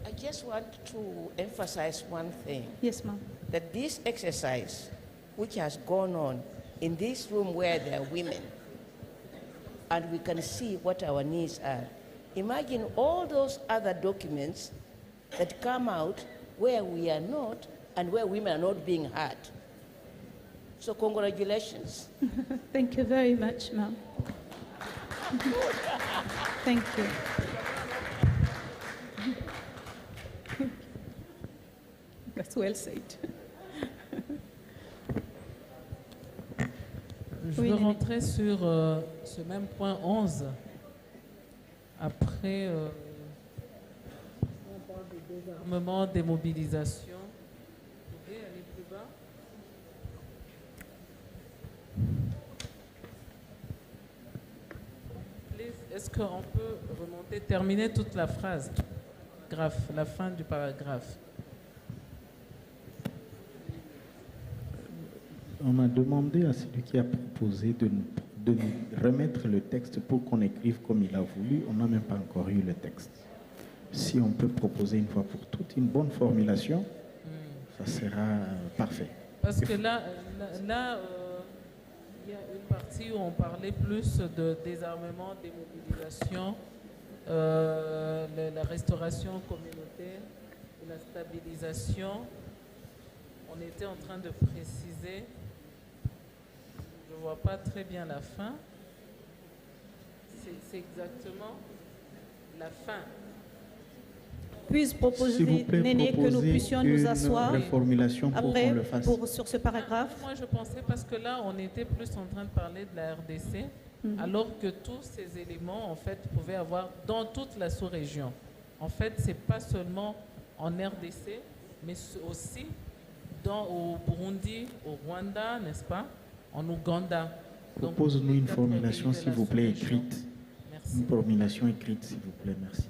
Speaker 20: I just want to emphasize one thing.
Speaker 1: Yes, ma'am.
Speaker 20: That this exercise, which has gone on in this room where there are women, and we can see what our needs are. Imagine all those other documents that come out where we are not and where women are not being heard. So congratulations.
Speaker 1: Thank you very much, ma'am. Thank you. That's well said.
Speaker 21: Je veux rentrer sur ce même point 11. Après, on parle de désarmement, démobilisation. Vous pouvez aller plus bas? Est-ce qu'on peut remonter, terminer toute la phrase, la fin du paragraphe?
Speaker 15: On a demandé à celui qui a proposé de nous remettre le texte pour qu'on écrive comme il a voulu. On n'a même pas encore eu le texte. Si on peut proposer une fois pour toutes une bonne formulation, ça sera parfait.
Speaker 21: Parce que là, il y a une partie où on parlait plus de désarmement, démobilisation, la restauration communautaire, la stabilisation. On était en train de préciser. Je ne vois pas très bien la fin. C'est exactement la fin.
Speaker 1: puisse proposer,
Speaker 15: S'il vous plaît,
Speaker 1: Néné, que nous puissions nous asseoir
Speaker 15: reformulation pour
Speaker 1: après
Speaker 15: qu'on le fasse.
Speaker 1: sur ce paragraphe.
Speaker 21: Moi, je pensais parce que là, on était plus en train de parler de la RDC, alors que tous ces éléments, en fait, pouvaient avoir dans toute la sous-région. En fait, c'est pas seulement en RDC, mais aussi au Burundi, au Rwanda, n'est-ce pas, en Ouganda.
Speaker 15: Propose-nous une formulation, s'il vous plaît, écrite.
Speaker 21: Merci.
Speaker 15: Une formulation écrite, s'il vous plaît. Merci.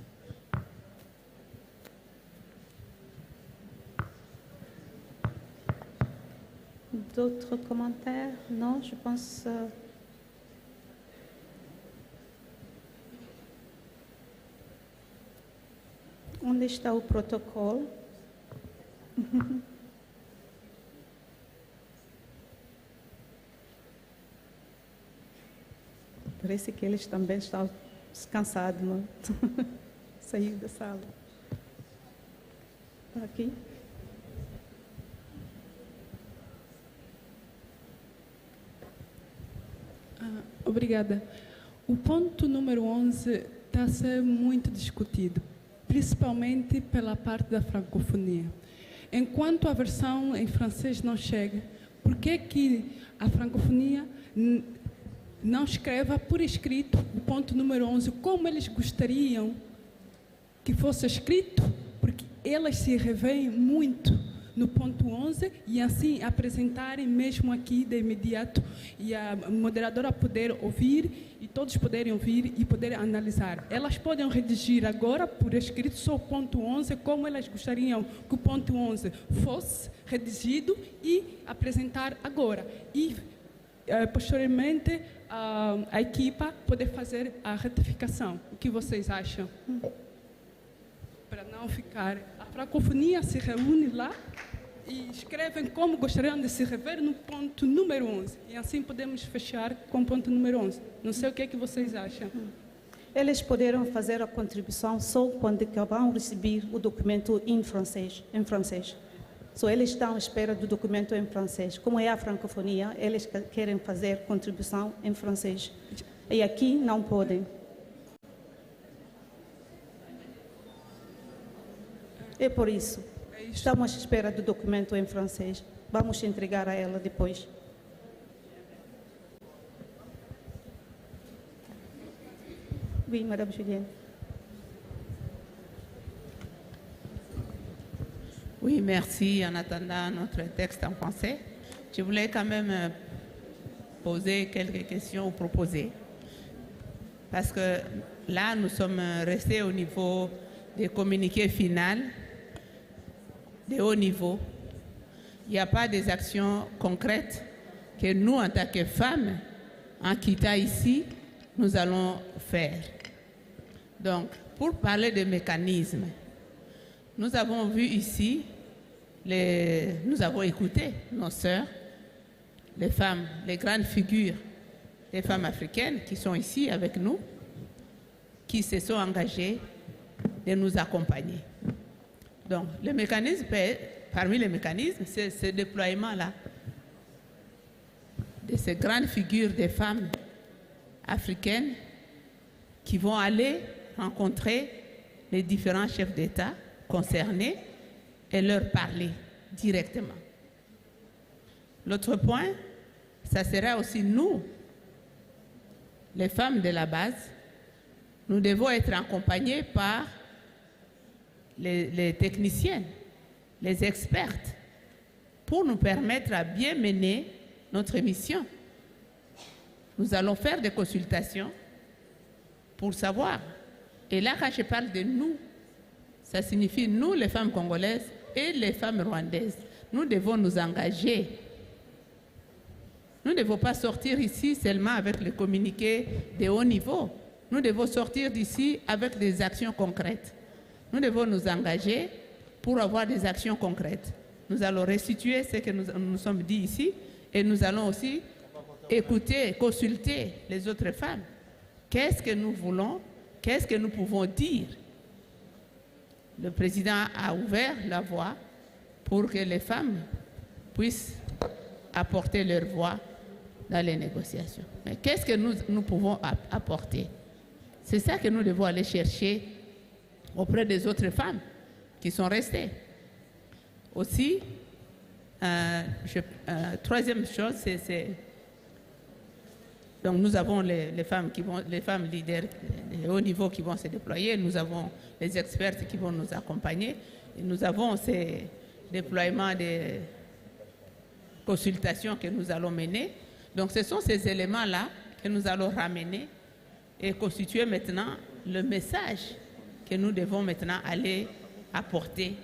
Speaker 1: D'autres commentaires? Non, je pense... Onde está o protocolo? Parece que eles também estão cansados, não? Sair da sala. Aqui.
Speaker 4: Obrigada. O ponto número 11 está a ser muito discutido, principalmente pela parte da francofonia. Enquanto a versão em francês não chega, por que a francofonia não escreva por escrito o ponto número 11, como eles gostariam que fosse escrito? Porque elas se revêem muito no ponto 11 e assim apresentarem mesmo aqui de imediato e a moderadora poder ouvir e todos poderem ouvir e poderem analisar. Elas podem redigir agora por escrito só o ponto 11, como elas gostariam que o ponto 11 fosse redigido e apresentar agora. E posteriormente a equipa poder fazer a retificação. O que vocês acham? Para não ficar... A francofonia se reúne lá e escrevem como gostariam de se rever no ponto número 11. E assim podemos fechar com o ponto número 11. Não sei o que é que vocês acham.
Speaker 1: Eles poderão fazer a contribuição só quando vão receber o documento em francês. Só eles estão à espera do documento em francês. Como é a francofonia, eles querem fazer contribuição em francês. E aqui não podem. É por isso. Estamos à espera do documento em francês. Vamos entregar a ela depois. Oui, Madame Julienne.
Speaker 22: Oui, merci. En attendant notre texte en français, je voulais quand même poser quelques questions ou proposer. Parce que là, nous sommes restés au niveau des communiqués finaux, de haut niveau. Il n'y a pas des actions concrètes que nous, en tant que femmes, en quittant ici, nous allons faire. Donc, pour parler de mécanismes, nous avons vu ici, nous avons écouté nos sœurs, les femmes, les grandes figures des femmes africaines qui sont ici avec nous, qui se sont engagées de nous accompagner. Donc, le mécanisme, parmi les mécanismes, c'est ce déploiement-là de ces grandes figures des femmes africaines qui vont aller rencontrer les différents chefs d'État concernés et leur parler directement. L'autre point, ça sera aussi nous, les femmes de la base, nous devons être accompagnés par les techniciennes, les expertes, pour nous permettre à bien mener notre mission. Nous allons faire des consultations pour savoir. Et là, quand je parle de nous, ça signifie nous, les femmes congolaises et les femmes rwandaises. Nous devons nous engager. Nous ne devons pas sortir ici seulement avec les communiqués de haut niveau. Nous devons sortir d'ici avec des actions concrètes. Nous devons nous engager pour avoir des actions concrètes. Nous allons restituer ce que nous sommes dit ici et nous allons aussi écouter, consulter les autres femmes. Qu'est-ce que nous voulons? Qu'est-ce que nous pouvons dire? Le président a ouvert la voie pour que les femmes puissent apporter leur voix dans les négociations. Mais qu'est-ce que nous pouvons apporter? C'est ça que nous devons aller chercher auprès des autres femmes. qui sont restés. Aussi, troisième chose, donc nous avons les femmes leaders de haut niveau qui vont se déployer, nous avons les experts qui vont nous accompagner, et nous avons ces déploiements de consultations que nous allons mener. Donc ce sont ces éléments-là que nous allons ramener et constituer maintenant le message que nous devons maintenant aller apporter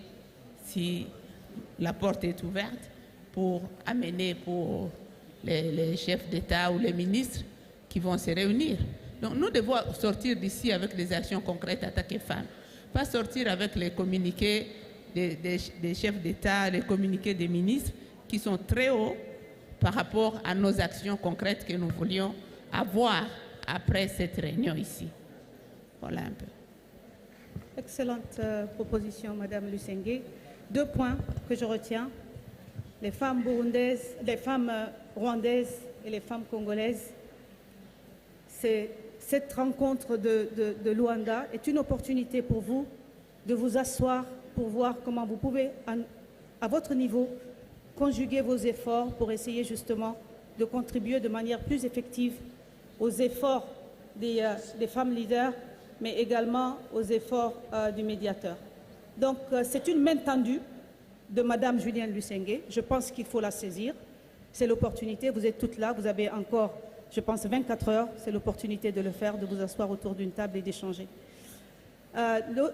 Speaker 22: si la porte est ouverte pour amener pour les chefs d'État ou les ministres qui vont se réunir. Donc nous devons sortir d'ici avec des actions concrètes attaquées femmes, pas sortir avec les communiqués des chefs d'État, les communiqués des ministres qui sont très hauts par rapport à nos actions concrètes que nous voulions avoir après cette réunion ici. Voilà un peu.
Speaker 1: Excellente proposition, Madame Lusengue. 2 points que je retiens. Les femmes burundaises, les femmes rwandaises et les femmes congolaises. Cette rencontre de Luanda est une opportunité pour vous de vous asseoir pour voir comment vous pouvez, à votre niveau, conjuguer vos efforts pour essayer justement de contribuer de manière plus effective aux efforts des femmes leaders, mais également aux efforts du médiateur. Donc, c'est une main tendue de Madame Julienne Lusengue. Je pense qu'il faut la saisir. C'est l'opportunité. Vous êtes toutes là. Vous avez encore, je pense, 24 heures. C'est l'opportunité de le faire, de vous asseoir autour d'une table et d'échanger.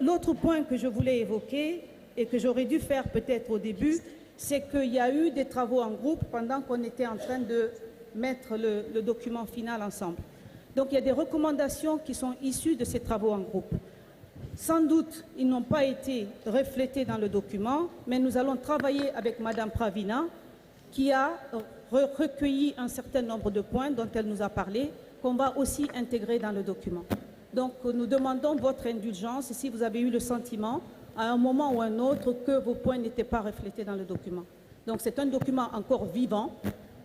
Speaker 1: L'autre point que je voulais évoquer et que j'aurais dû faire peut-être au début, c'est qu'il y a eu des travaux en groupe pendant qu'on était en train de mettre le document final ensemble. Donc, il y a des recommandations qui sont issues de ces travaux en groupe. Sans doute, ils n'ont pas été reflétés dans le document, mais nous allons travailler avec Madame Pravina, qui a recueilli un certain nombre de points dont elle nous a parlé, qu'on va aussi intégrer dans le document. Donc, nous demandons votre indulgence si vous avez eu le sentiment, à un moment ou un autre, que vos points n'étaient pas reflétés dans le document. Donc, c'est un document encore vivant.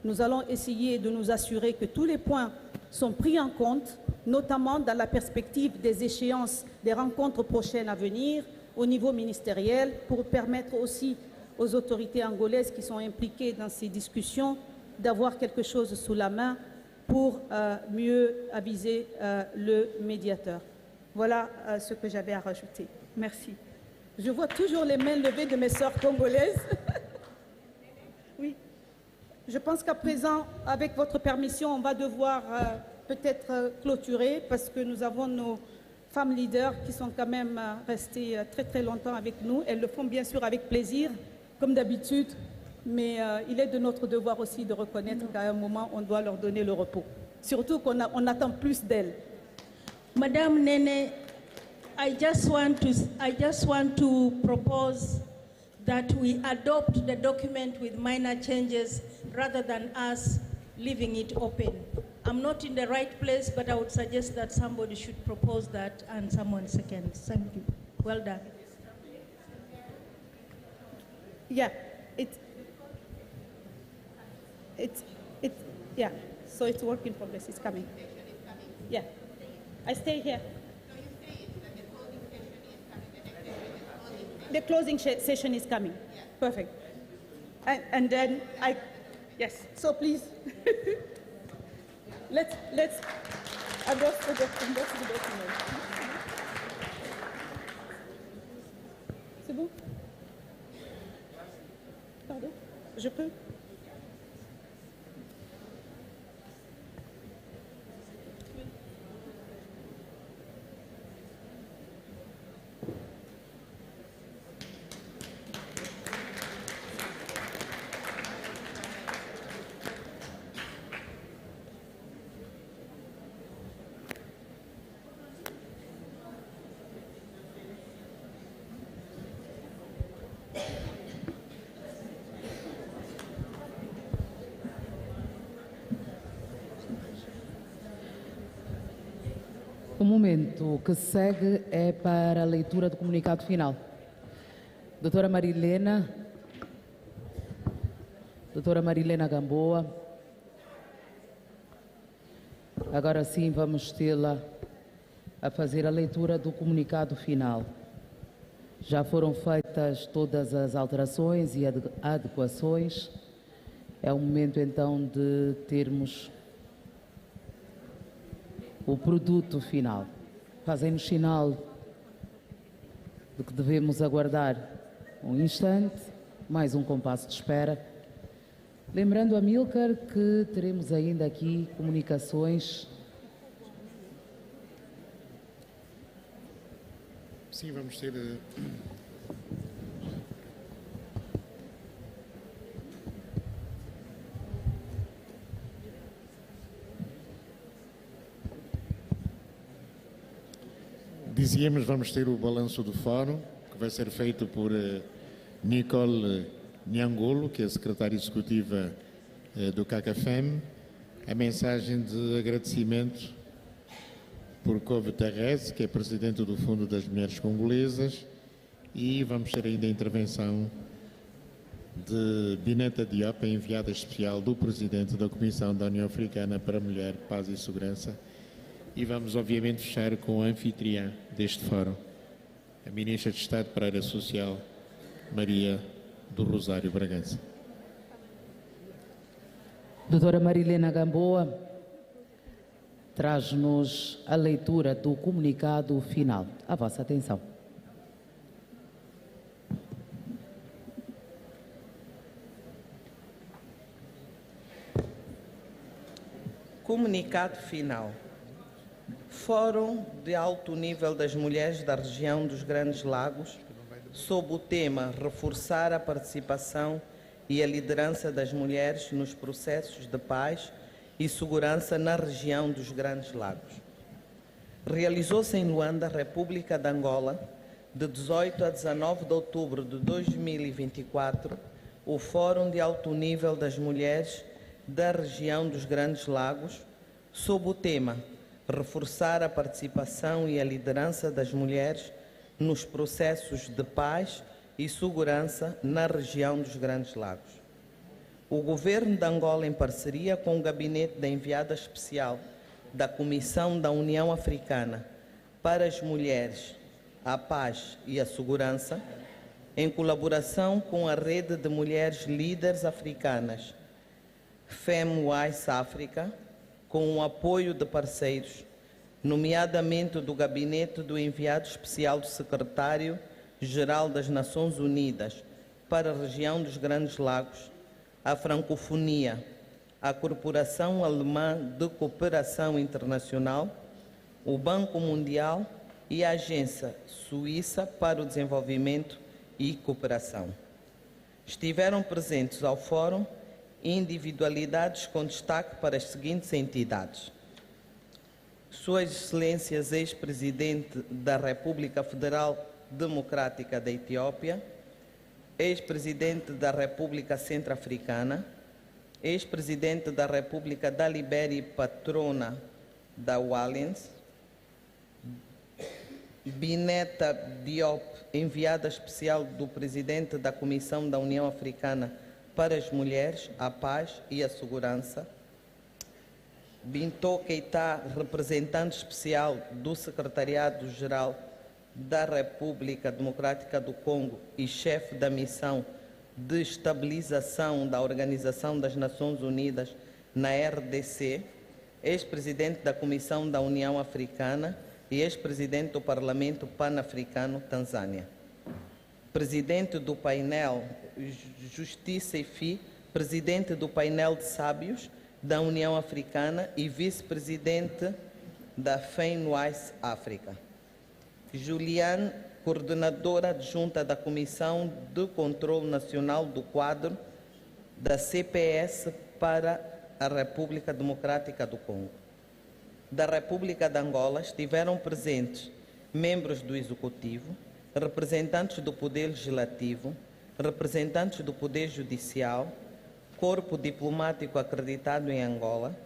Speaker 1: Nous allons essayer de nous assurer que tous les points sont pris en compte, notamment dans la perspective des échéances, des rencontres prochaines à venir au niveau ministériel, pour permettre aussi aux autorités angolaises qui sont impliquées dans ces discussions d'avoir quelque chose sous la main pour mieux aviser le médiateur. Voilà ce que j'avais à rajouter. Merci. Je vois toujours les mains levées de mes sœurs congolaises. Oui. Je pense qu'à présent, avec votre permission, on va devoir peut-être clôturer parce que nous avons nos femmes leaders qui sont quand même restées très très longtemps avec nous. Elles le font bien sûr avec plaisir, comme d'habitude, mais il est de notre devoir aussi de reconnaître qu'à un moment, on doit leur donner le repos. Surtout qu'on attend plus d'elles.
Speaker 6: Madame Nene, I just want to propose that we adopt the document with minor changes rather than us leaving it open. I'm not in the right place, but I would suggest that somebody should propose that and someone second. Thank you. Well done.
Speaker 1: Yeah, yeah. So it's work in progress. It's coming. Yeah, I stay here. The closing session is coming. Perfect. And then yes. So please, let's endorse the document. C'est bon? Pardon? Je peux?
Speaker 7: O momento que segue é para a leitura do comunicado final. Doutora Marilena Gamboa. Agora sim vamos tê-la a fazer a leitura do comunicado final. Já foram feitas todas as alterações e adequações. É o momento então de termos o produto final. Fazem-nos sinal de que devemos aguardar um instante, mais um compasso de espera. Lembrando a Milcar que teremos ainda aqui comunicações.
Speaker 3: Sim, vamos ter... Dizíamos, vamos ter o balanço do Fórum, que vai ser feito por Nicole Nyangolo, que é a secretária executiva do CACAFEM, a mensagem de agradecimento por Cove Terres, que é presidente do Fundo das Mulheres Congolesas, e vamos ter ainda a intervenção de Bineta Diop, a enviada especial do presidente da Comissão da União Africana para a Mulher, Paz e Segurança, e vamos obviamente fechar com a anfitriã deste fórum, a Ministra de Estado para a Área Social, Maria do Rosário Bragança.
Speaker 7: Doutora Marilena Gamboa traz-nos a leitura do comunicado final. A vossa atenção.
Speaker 9: Comunicado final. Fórum de alto nível das mulheres da região dos Grandes Lagos, sob o tema Reforçar a participação e a liderança das mulheres nos processos de paz e segurança na região dos Grandes Lagos. Realizou-se em Luanda, República de Angola, de 18 a 19 de outubro de 2024, o Fórum de alto nível das mulheres da região dos Grandes Lagos, sob o tema Reforçar a participação e a liderança das mulheres nos processos de paz e segurança na região dos Grandes Lagos. O Governo de Angola, em parceria com o Gabinete da Enviada Especial da Comissão da União Africana para as Mulheres, a Paz e a Segurança, em colaboração com a Rede de Mulheres Líderes Africanas, FEMWISE África, com o apoio de parceiros, nomeadamente do Gabinete do Enviado Especial do Secretário-Geral das Nações Unidas para a região dos Grandes Lagos, a Francofonia, a Corporação Alemã de Cooperação Internacional, o Banco Mundial e a Agência Suíça para o Desenvolvimento e Cooperação. Estiveram presentes ao Fórum individualidades com destaque para as seguintes entidades: Suas Excelências ex-presidente da República Federal Democrática da Etiópia, ex-presidente da República Centro-Africana, ex-presidente da República da Libéria e patrona da Wallens, Bineta Diop, enviada especial do presidente da Comissão da União Africana para as Mulheres, a Paz e a Segurança, Bintou Keita, representante especial do Secretariado-Geral da República Democrática do Congo e chefe da Missão de Estabilização da Organização das Nações Unidas na RDC, ex-presidente da Comissão da União Africana e ex-presidente do Parlamento Pan-Africano, Tanzânia. Presidente do painel Justiça e FI, presidente do painel de sábios da União Africana e vice-presidente da FEMWISE África. Juliane, coordenadora adjunta da Comissão de Controlo Nacional do Quadro da CPS para a República Democrática do Congo. Da República de Angola estiveram presentes membros do Executivo, representantes do Poder Legislativo, representantes do Poder Judicial, Corpo Diplomático acreditado em Angola,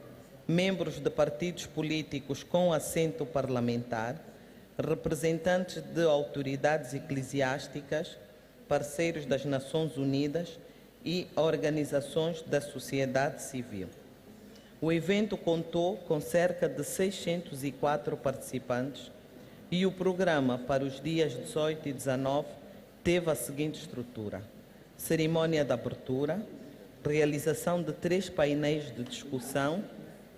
Speaker 9: membros de partidos políticos com assento parlamentar, representantes de autoridades eclesiásticas, parceiros das Nações Unidas e organizações da sociedade civil. O evento contou com cerca de 604 participantes e o programa para os dias 18 e 19 teve a seguinte estrutura: cerimónia de abertura, realização de 3 painéis de discussão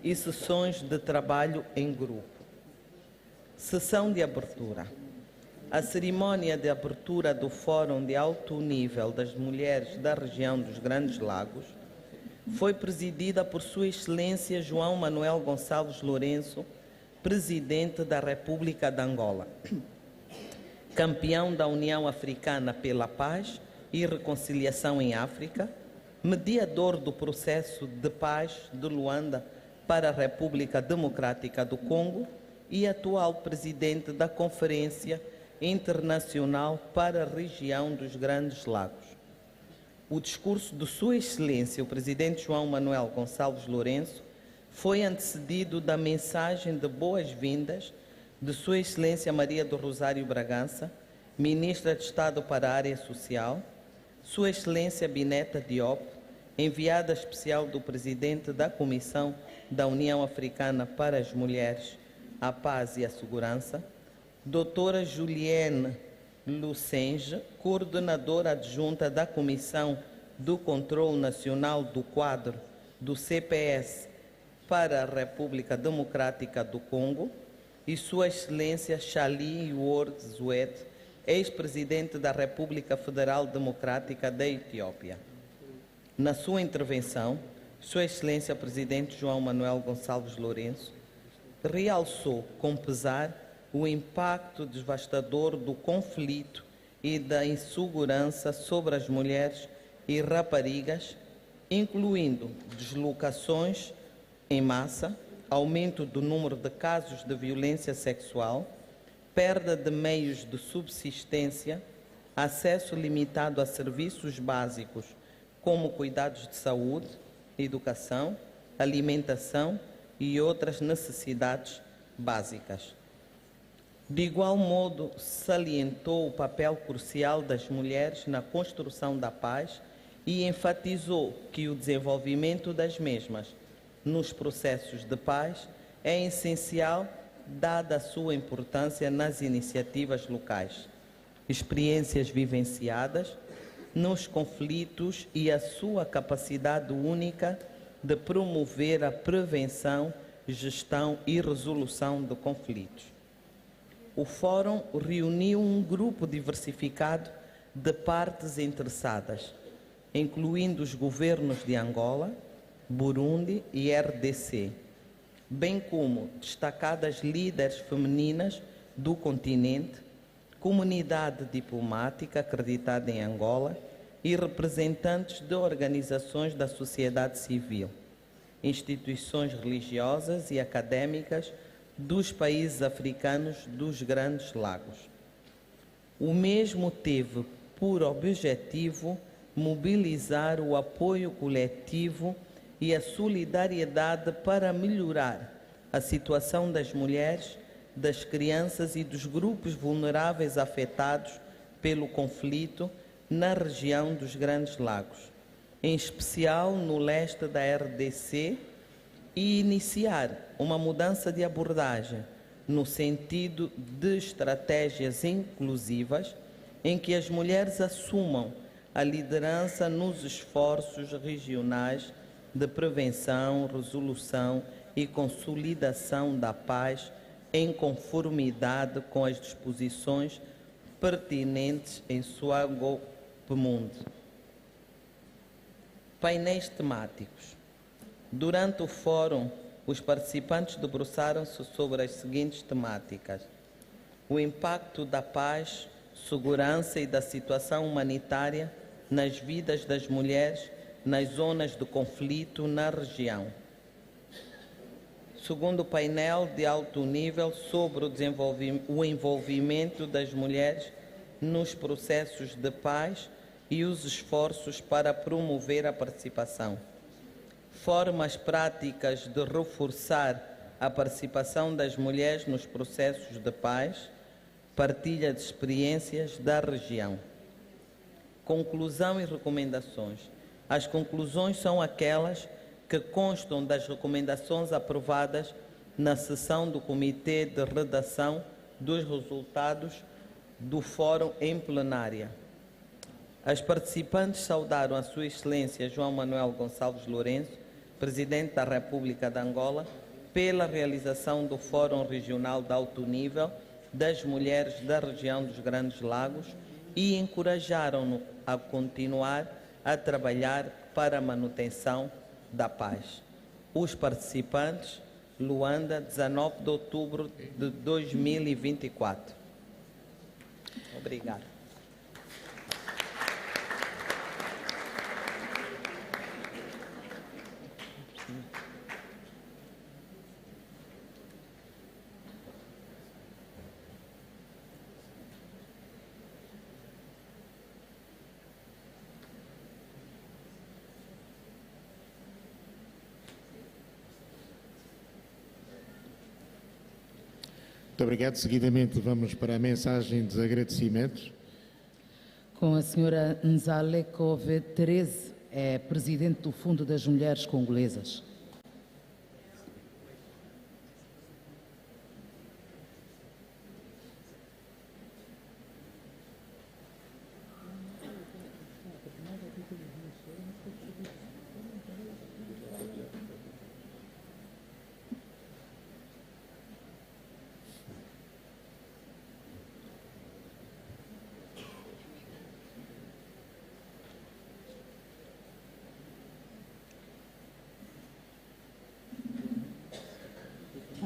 Speaker 9: e sessões de trabalho em grupo. Sessão de abertura. A cerimónia de abertura do Fórum de Alto Nível das Mulheres da região dos Grandes Lagos foi presidida por Sua Excelência João Manuel Gonçalves Lourenço, Presidente da República de Angola, campeão da União Africana pela Paz e Reconciliação em África, mediador do processo de paz de Luanda para a República Democrática do Congo e atual Presidente da Conferência Internacional para a região dos Grandes Lagos. O discurso de Sua Excelência, o Presidente João Manuel Gonçalves Lourenço, foi antecedido da mensagem de boas-vindas de Sua Excelência Maria do Rosário Bragança, Ministra de Estado para a Área Social, Sua Excelência Bineta Diop, enviada especial do Presidente da Comissão da União Africana para as Mulheres, a Paz e a Segurança, Doutora Julienne Lucenge, coordenadora adjunta da Comissão do Controle Nacional do Quadro do CPS para a República Democrática do Congo, e Sua Excelência Chali Ward Zwed, ex-presidente da República Federal Democrática da Etiópia. Na sua intervenção, Sua Excelência Presidente João Manuel Gonçalves Lourenço realçou com pesar o impacto devastador do conflito e da insegurança sobre as mulheres e raparigas, incluindo deslocações em massa, aumento do número de casos de violência sexual, perda de meios de subsistência, acesso limitado a serviços básicos como cuidados de saúde, educação, alimentação e outras necessidades básicas. De igual modo, salientou o papel crucial das mulheres na construção da paz e enfatizou que o desenvolvimento das mesmas nos processos de paz é essencial, dada a sua importância nas iniciativas locais, experiências vivenciadas nos conflitos e a sua capacidade única de promover a prevenção, gestão e resolução de conflitos. O Fórum reuniu um grupo diversificado de partes interessadas, incluindo os governos de Angola, Burundi e RDC, bem como destacadas líderes femininas do continente, comunidade diplomática acreditada em Angola e representantes de organizações da sociedade civil, instituições religiosas e acadêmicas dos países africanos dos Grandes Lagos. O mesmo teve por objetivo mobilizar o apoio coletivo e a solidariedade para melhorar a situação das mulheres, das crianças e dos grupos vulneráveis afetados pelo conflito na região dos Grandes Lagos, em especial no leste da RDC, e iniciar uma mudança de abordagem no sentido de estratégias inclusivas em que as mulheres assumam a liderança nos esforços regionais de prevenção, resolução e consolidação da paz em conformidade com as disposições pertinentes em sua mundo. Painéis temáticos. Durante o Fórum, os participantes debruçaram-se sobre as seguintes temáticas: o impacto da paz, segurança e da situação humanitária nas vidas das mulheres nas zonas de conflito na região. Segundo painel de alto nível sobre o envolvimento das mulheres nos processos de paz e os esforços para promover a participação. Formas práticas de reforçar a participação das mulheres nos processos de paz, partilha de experiências da região. Conclusão e recomendações. As conclusões são aquelas que constam das recomendações aprovadas na sessão do Comitê de Redação dos resultados do Fórum em plenária, As participantes saudaram a Sua Excelência João Manuel Gonçalves Lourenço, Presidente da República de Angola, pela realização do Fórum Regional de Alto Nível das Mulheres da região dos Grandes Lagos e encorajaram-no a continuar a trabalhar para a manutenção da paz. Os participantes, Luanda, 19 de outubro de 2024. Obrigado.
Speaker 3: Muito obrigado. Seguidamente vamos para a mensagem dos agradecimentos.
Speaker 7: Com a senhora Nzale Kove Terese, é presidente do Fundo das Mulheres Congolesas.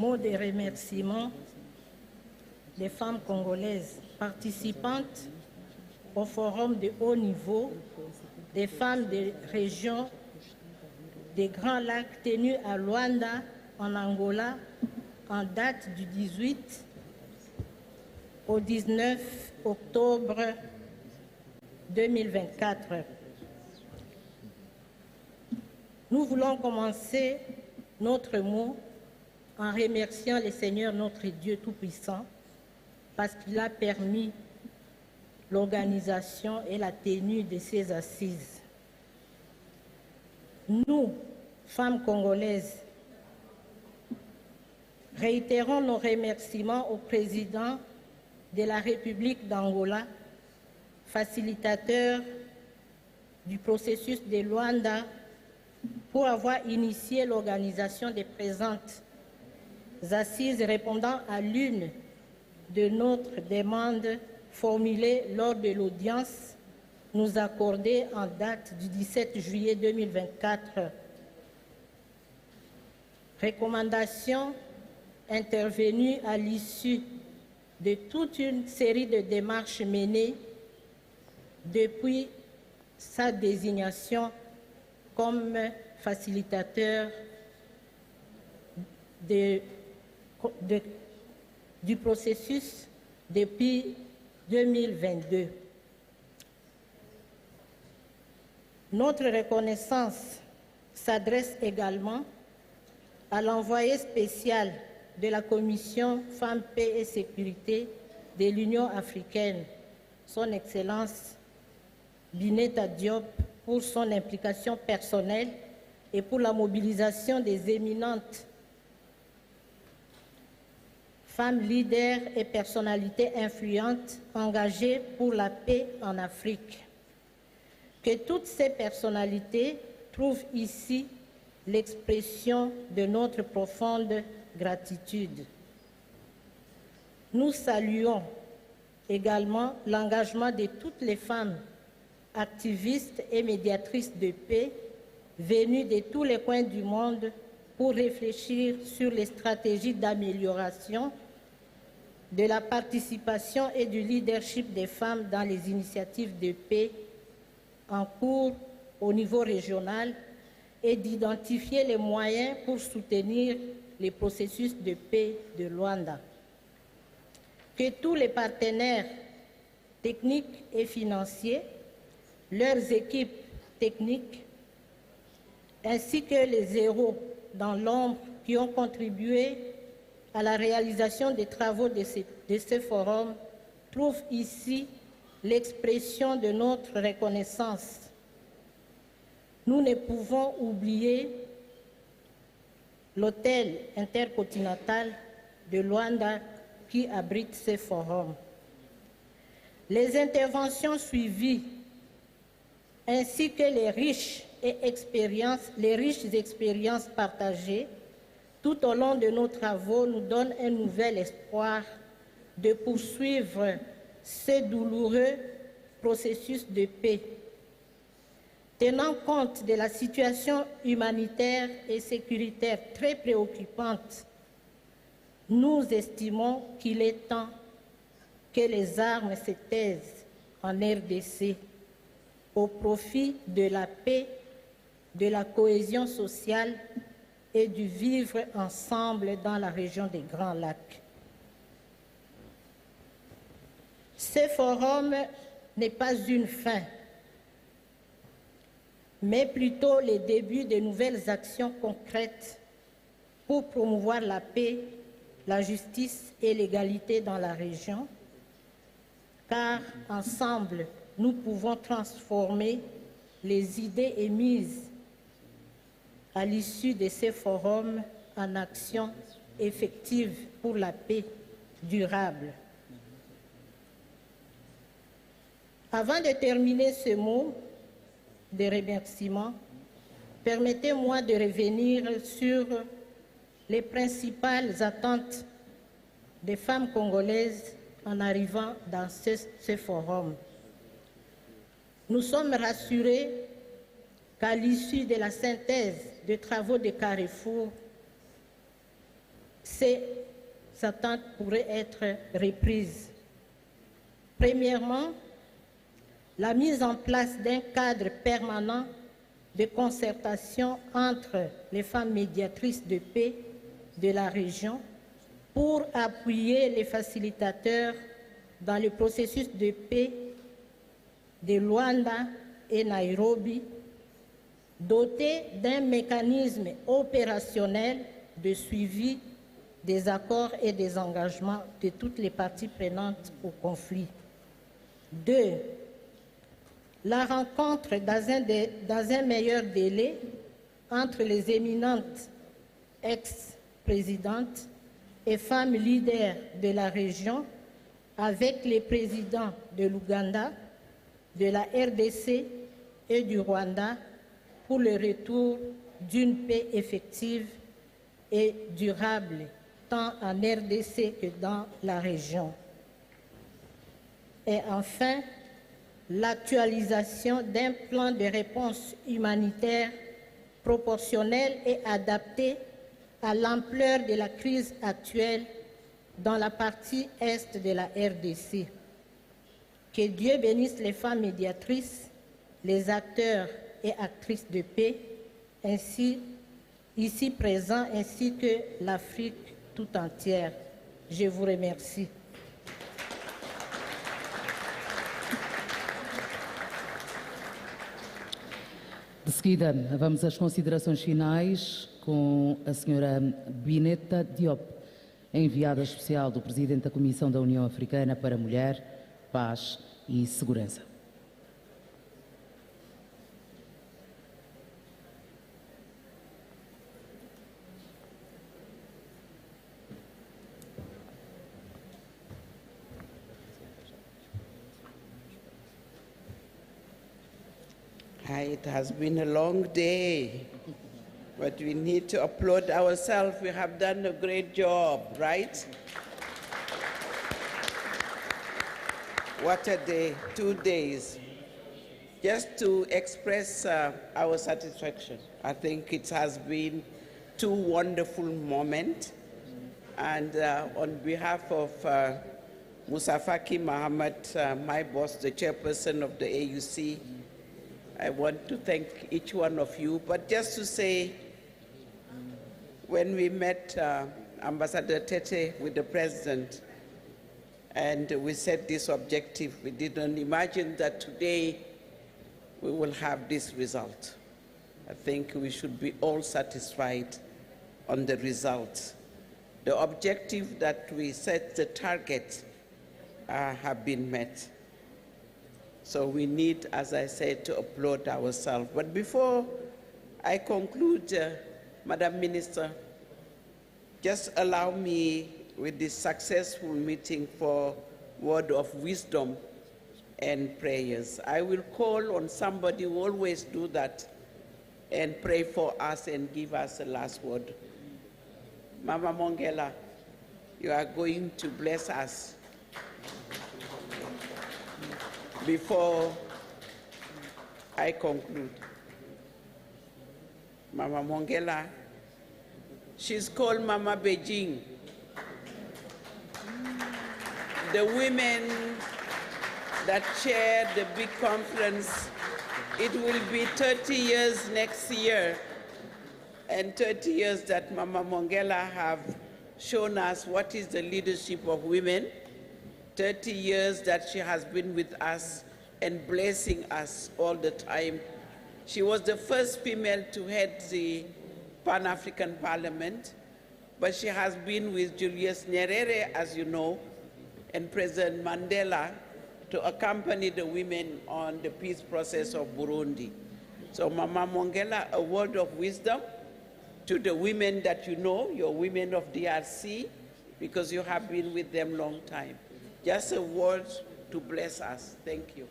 Speaker 6: Mots de remerciement des femmes congolaises participantes au forum de haut niveau des femmes des régions des Grands Lacs tenu à Luanda, en Angola, en date du 18 au 19 octobre 2024. Nous voulons commencer notre mot en remerciant le Seigneur notre Dieu Tout-Puissant parce qu'il a permis l'organisation et la tenue de ces assises. Nous, femmes congolaises, réitérons nos remerciements au président de la République d'Angola, facilitateur du processus de Luanda, pour avoir initié l'organisation des présentes assises répondant à l'une de notre demande formulée lors de l'audience nous accordée en date du 17 juillet 2024. Recommandation intervenue à l'issue de toute une série de démarches menées depuis sa désignation comme facilitateur du processus depuis 2022. Notre reconnaissance s'adresse également à l'envoyé spécial de la Commission Femmes, Paix et Sécurité de l'Union africaine, son Excellence Bineta Diop, pour son implication personnelle et pour la mobilisation des éminentes femmes leaders et personnalités influentes engagées pour la paix en Afrique. Que toutes ces personnalités trouvent ici l'expression de notre profonde gratitude. Nous saluons également l'engagement de toutes les femmes activistes et médiatrices de paix venues de tous les coins du monde pour réfléchir sur les stratégies d'amélioration de la participation et du leadership des femmes dans les initiatives de paix en cours au niveau régional et d'identifier les moyens pour soutenir les processus de paix de Luanda. Que tous les partenaires techniques et financiers, leurs équipes techniques, ainsi que les héros dans l'ombre qui ont contribué à la réalisation des travaux de ce forum, trouvent ici l'expression de notre reconnaissance. Nous ne pouvons oublier l'hôtel intercontinental de Luanda qui abrite ce forum. Les interventions suivies
Speaker 10: ainsi que les riches expériences partagées tout au long de nos travaux nous donnent un nouvel espoir de poursuivre ce douloureux processus de paix. Tenant compte de la situation humanitaire et sécuritaire très préoccupante, nous estimons qu'il est temps que les armes se taisent en RDC au profit de la paix, de la cohésion sociale et du vivre ensemble dans la région des Grands Lacs. Ce forum n'est pas une fin, mais plutôt le début de nouvelles actions concrètes pour promouvoir la paix, la justice et l'égalité dans la région, car ensemble, nous pouvons transformer les idées émises à l'issue de ces forums en actions effectives pour la paix durable. Avant de terminer ce mot de remerciement, permettez-moi de revenir sur les principales attentes des femmes congolaises en arrivant dans ce forum. Nous sommes rassurés qu'à l'issue de la synthèse des travaux de Carrefour, ces attentes pourraient être reprises. Premièrement, la mise en place d'un cadre permanent de concertation entre les femmes médiatrices de paix de la région pour appuyer les facilitateurs dans le processus de paix de Luanda et Nairobi, doté d'un mécanisme opérationnel de suivi des accords et des engagements de toutes les parties prenantes au conflit. 2. La rencontre dans un meilleur délai entre les éminentes ex-présidentes et femmes leaders de la région avec les présidents de l'Ouganda, de la RDC et du Rwanda pour le retour d'une paix effective et durable tant en RDC que dans la région. Et enfin, l'actualisation d'un plan de réponse humanitaire proportionnel et adapté à l'ampleur de la crise actuelle dans la partie est de la RDC. Que Dieu bénisse les femmes médiatrices, les acteurs et actrices de paix, ainsi ici présents, ainsi que l'Afrique tout entière. Je vous remercie.
Speaker 7: De seguida, vamos às considerações finais com a senhora Bineta Diop, enviada especial do Presidente da Comissão da União Africana para Mulher, Paz e Segurança.
Speaker 18: It has been a long day, but we need to applaud ourselves. We have done a great job, right? What a day, 2 days. Just to express our satisfaction, I think it has been 2 wonderful moments. And on behalf of Musa Faki Mohammed, my boss, the chairperson of the AUC, I want to thank each one of you. But just to say, when we met Ambassador Tete with the president, and we set this objective, we didn't imagine that today we will have this result. I think we should be all satisfied on the results. The objective that we set, the targets, have been met. So we need, as I said, to applaud ourselves. But before I conclude, Madam Minister, just allow me with this successful meeting for word of wisdom and prayers. I will call on somebody who always do that and pray for us and give us the last word. Mama Mongela, you are going to bless us before I conclude. Mama Mongela, she's called Mama Beijing. The women that chaired the big conference, it will be 30 years next year, and 30 years that Mama Mongela have shown us what is the leadership of women, 30 years that she has been with us and blessing us all the time. She was the first female to head the Pan-African Parliament, but she has been with Julius Nyerere, as you know, and President Mandela to accompany the women on the peace process of Burundi. So Mama Mongela, a word of wisdom to the women that you know, your women of DRC, because you have been with them long time. Just a word to bless us. Thank you.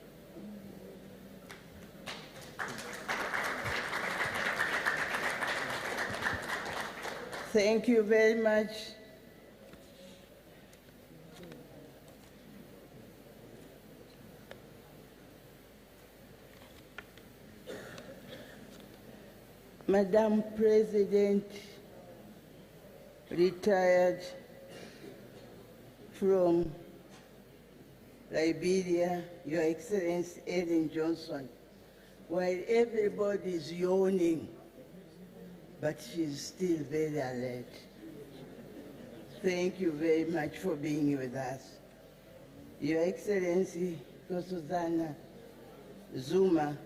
Speaker 5: Thank you very much. Madam President, retired from Liberia, Your Excellency Ellen Johnson, while everybody is yawning, but she's still very alert. Thank you very much for being with us. Your Excellency, Nkosazana Zuma,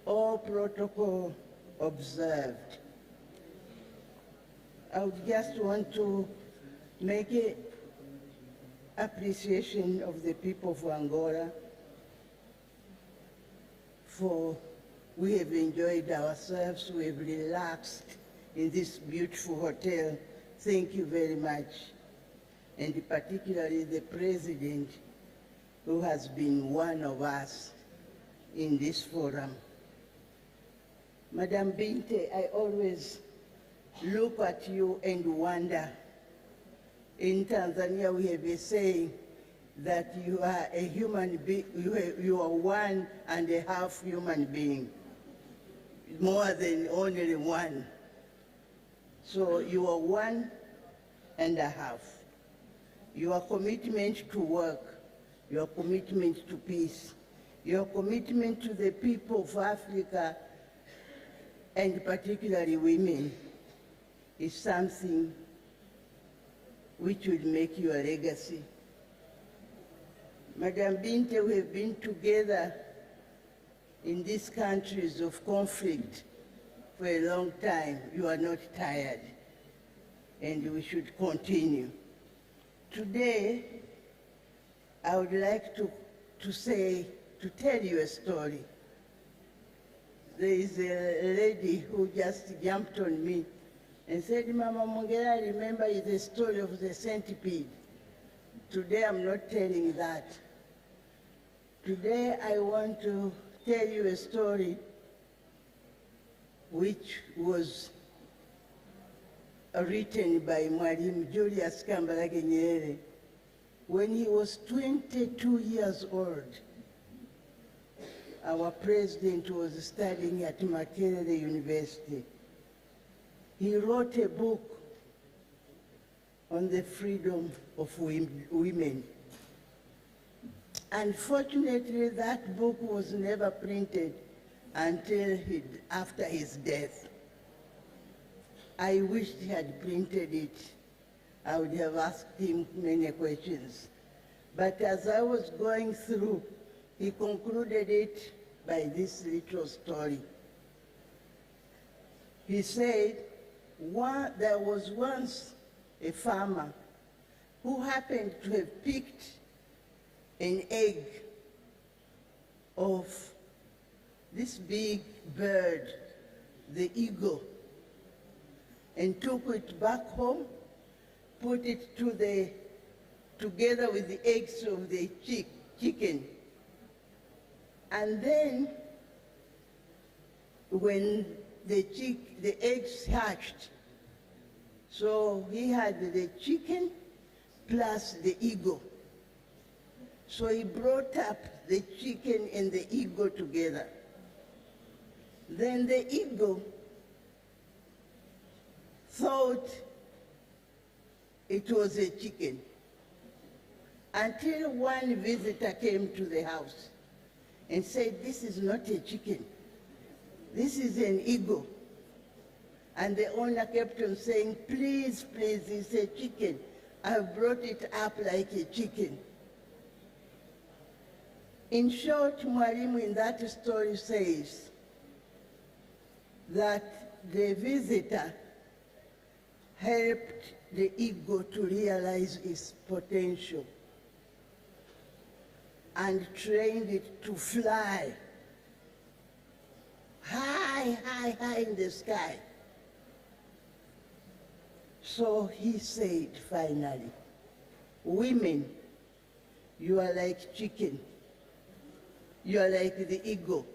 Speaker 5: all protocol observed. I would just want to make an appreciation of the people of Angola for we have enjoyed ourselves, we have relaxed in this beautiful hotel. Thank you very much. And particularly the President, who has been one of us in this forum. Madam Binte, I always look at you and wonder. In Tanzania, we have a saying that you are a human being, you are 1.5 human being, more than only one. So you are 1.5. Your commitment to work, your commitment to peace, your commitment to the people of Africa, and particularly women, is something which will make you a legacy. Madam Binte, we have been together in these countries of conflict for a long time. You are not tired, and we should continue. Today, I would like to tell you a story. There is a lady who just jumped on me and said, Mama Mongela, I remember the story of the centipede. Today, I'm not telling that. Today, I want to tell you a story which was written by Mwalimu Julius Kambarage Nyerere when he was 22 years old. Our president was studying at Makerere University. He wrote a book on the freedom of women. Unfortunately, that book was never printed until after his death. I wished he had printed it. I would have asked him many questions. But as I was going through, he concluded it by this little story. He said, there was once a farmer who happened to have picked an egg of this big bird, the eagle, and took it back home, put it together with the eggs of the chicken. And then when the eggs hatched, so he had the chicken plus the eagle. So he brought up the chicken and the eagle together. Then the eagle thought it was a chicken until one visitor came to the house and said, "This is not a chicken. This is an eagle." And the owner kept on saying, "Please, please, it's a chicken. I've brought it up like a chicken." In short, Mwalimu in that story says that the visitor helped the ego to realize its potential and trained it to fly high, high, high in the sky. So he said finally, "Women, you are like chicken. You are like the eagle.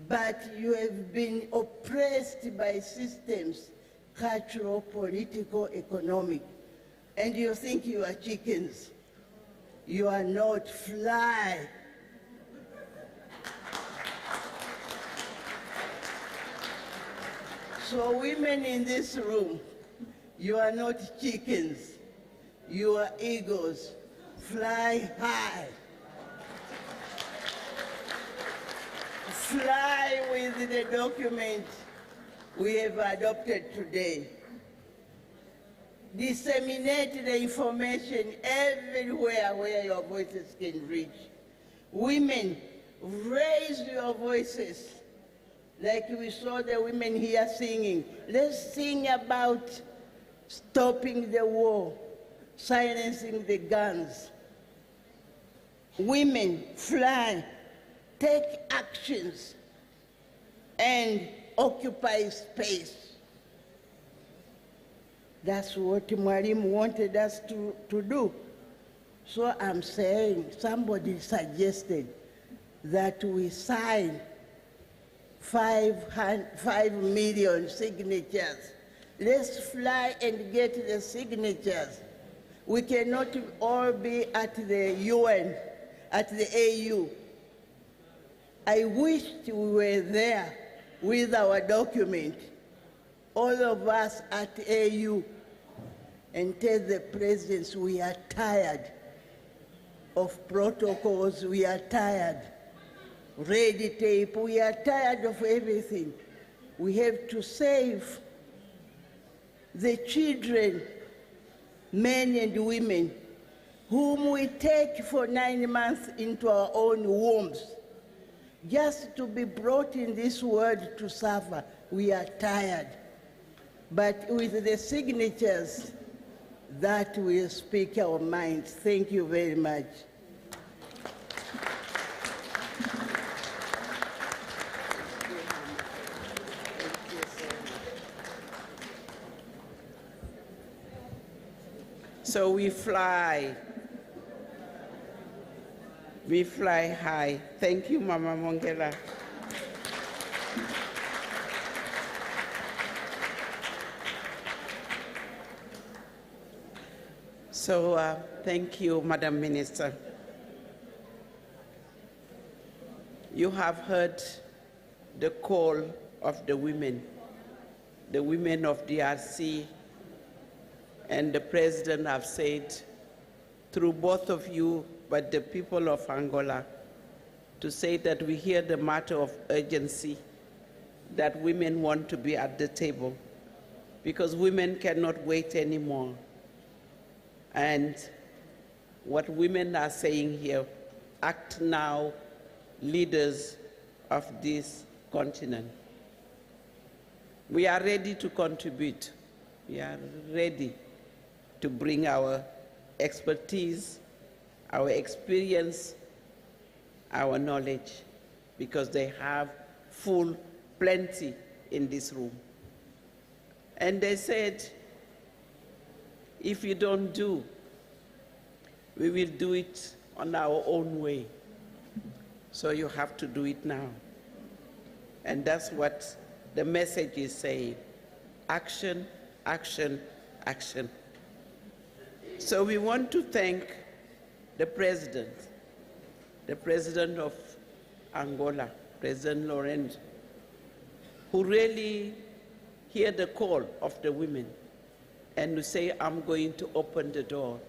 Speaker 5: But you have been oppressed by systems, cultural, political, economic, and you think you are chickens. You are not. Fly." So women in this room, you are not chickens. You are eagles. Fly high. Fly with the document we have adopted today. Disseminate the information everywhere where your voices can reach. Women, raise your voices. Like we saw the women here singing. Let's sing about stopping the war, silencing the guns. Women, fly, take actions, and occupy space. That's what Mwalimu wanted us to do. So I'm saying, somebody suggested that we sign 5 million signatures. Let's fly and get the signatures. We cannot all be at the UN, at the AU. I wished we were there with our document, all of us at AU, and tell the presidents we are tired of protocols, we are tired, red tape, we are tired of everything. We have to save the children, men and women, whom we take for 9 months into our own wombs, just to be brought in this world to suffer. We are tired. But with the signatures, that will speak our minds. Thank you very much.
Speaker 18: So we fly high. Thank you, Mama Mongela. So thank you, Madam Minister. You have heard the call of the women of DRC, and the President have said, through both of you, but the people of Angola, to say that we hear the matter of urgency, that women want to be at the table, because women cannot wait anymore. And what women are saying here, act now, leaders of this continent. We are ready to contribute. We are ready to bring our expertise, our experience, our knowledge, because they have plenty in this room. And they said, if you don't do, we will do it on our own way. So you have to do it now. And that's what the message is saying. Action, action, action. So we want to thank the president of Angola, President Lorenzo, who really heard the call of the women and to say, I'm going to open the door.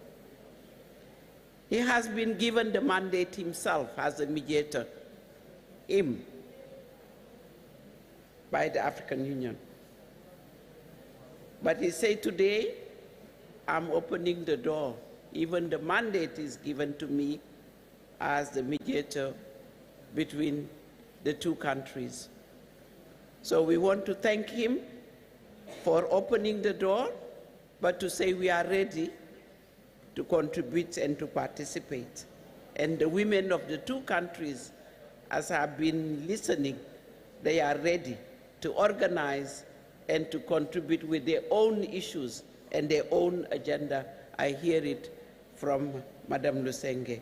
Speaker 18: He has been given the mandate himself as a mediator, by the African Union. But he said, today, I'm opening the door. Even the mandate is given to me as the mediator between the two countries. So we want to thank him for opening the door, but to say we are ready to contribute and to participate. And the women of the two countries, as I've been listening, they are ready to organize and to contribute with their own issues and their own agenda. I hear it from Madame Lusenge.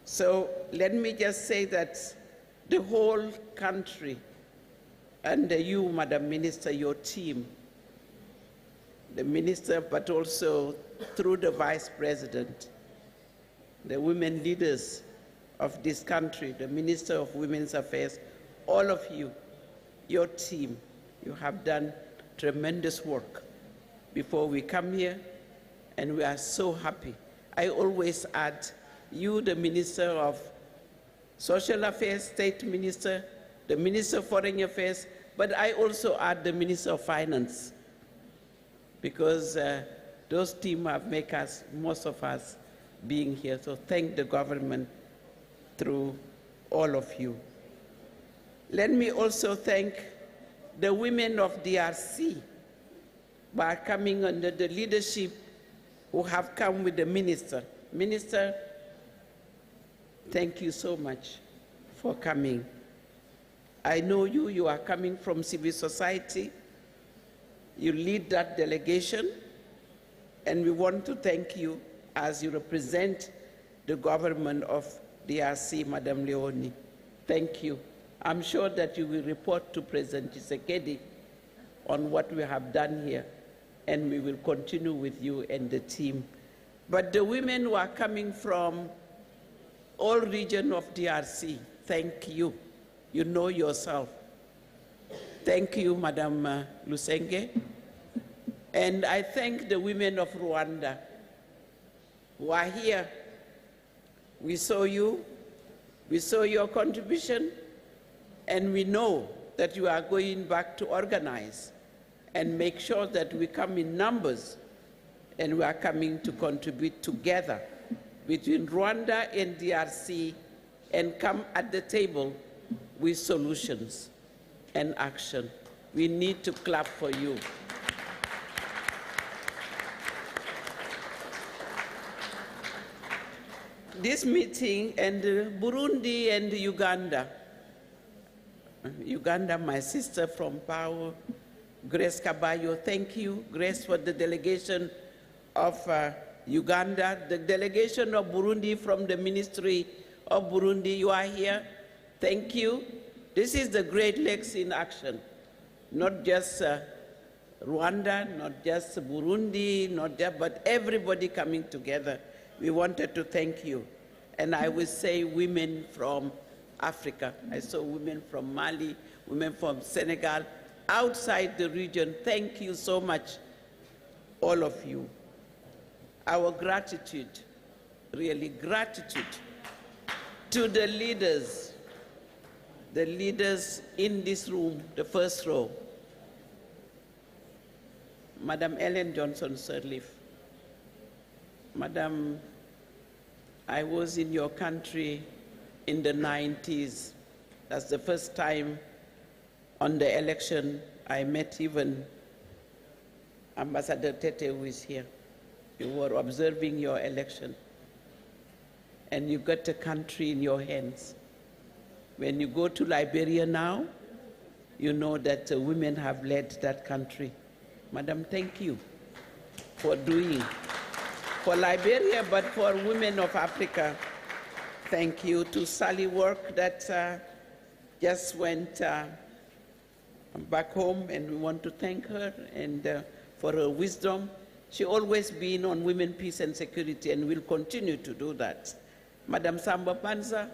Speaker 18: So let me just say that the whole country, and you, Madam Minister, your team, the minister, but also through the Vice President, the women leaders of this country, the Minister of Women's Affairs, all of you, your team, you have done tremendous work before we come here, and we are so happy. I always add, you, the Minister of Social Affairs, State Minister, the Minister of Foreign Affairs, but I also add the Minister of Finance, because those teams have made us, most of us, being here. So thank the government through all of you. Let me also thank the women of DRC by coming under the leadership who have come with the minister. Minister, thank you so much for coming. I know you are coming from civil society. You lead that delegation, and we want to thank you as you represent the government of DRC, Madam Leoni. Thank you. I'm sure that you will report to President Tshisekedi on what we have done here, and we will continue with you and the team. But the women who are coming from all regions of DRC, thank you. You know yourself. Thank you, Madam Lusenge. And I thank the women of Rwanda who are here. We saw you, we saw your contribution, and we know that you are going back to organize and make sure that we come in numbers, and we are coming to contribute together between Rwanda and DRC and come at the table with solutions and action. We need to clap for you. This meeting, and Burundi and Uganda, my sister from Pau, Grace Caballo, thank you, Grace, for the delegation of Uganda, the delegation of Burundi from the Ministry of Burundi, you are here, thank you. This is the Great Lakes in action, not just Rwanda, not just Burundi, but everybody coming together. We wanted to thank you. And I will say women from Africa. I saw women from Mali, women from Senegal, outside the region. Thank you so much, all of you. Our gratitude, really gratitude, to the leaders in this room, the first row. Madam Ellen Johnson Sirleaf, Madam, I was in your country in the 90s. That's the first time on the election I met even Ambassador Tete, who is here. You were observing your election, and you got the country in your hands. When you go to Liberia now, you know that women have led that country. Madam, thank you for doing for Liberia, but for women of Africa Thank you to Sally Work that just went back home, and we want to thank her and for her wisdom. She always been on women, peace and security and will continue to do that. Madam Samba Panza,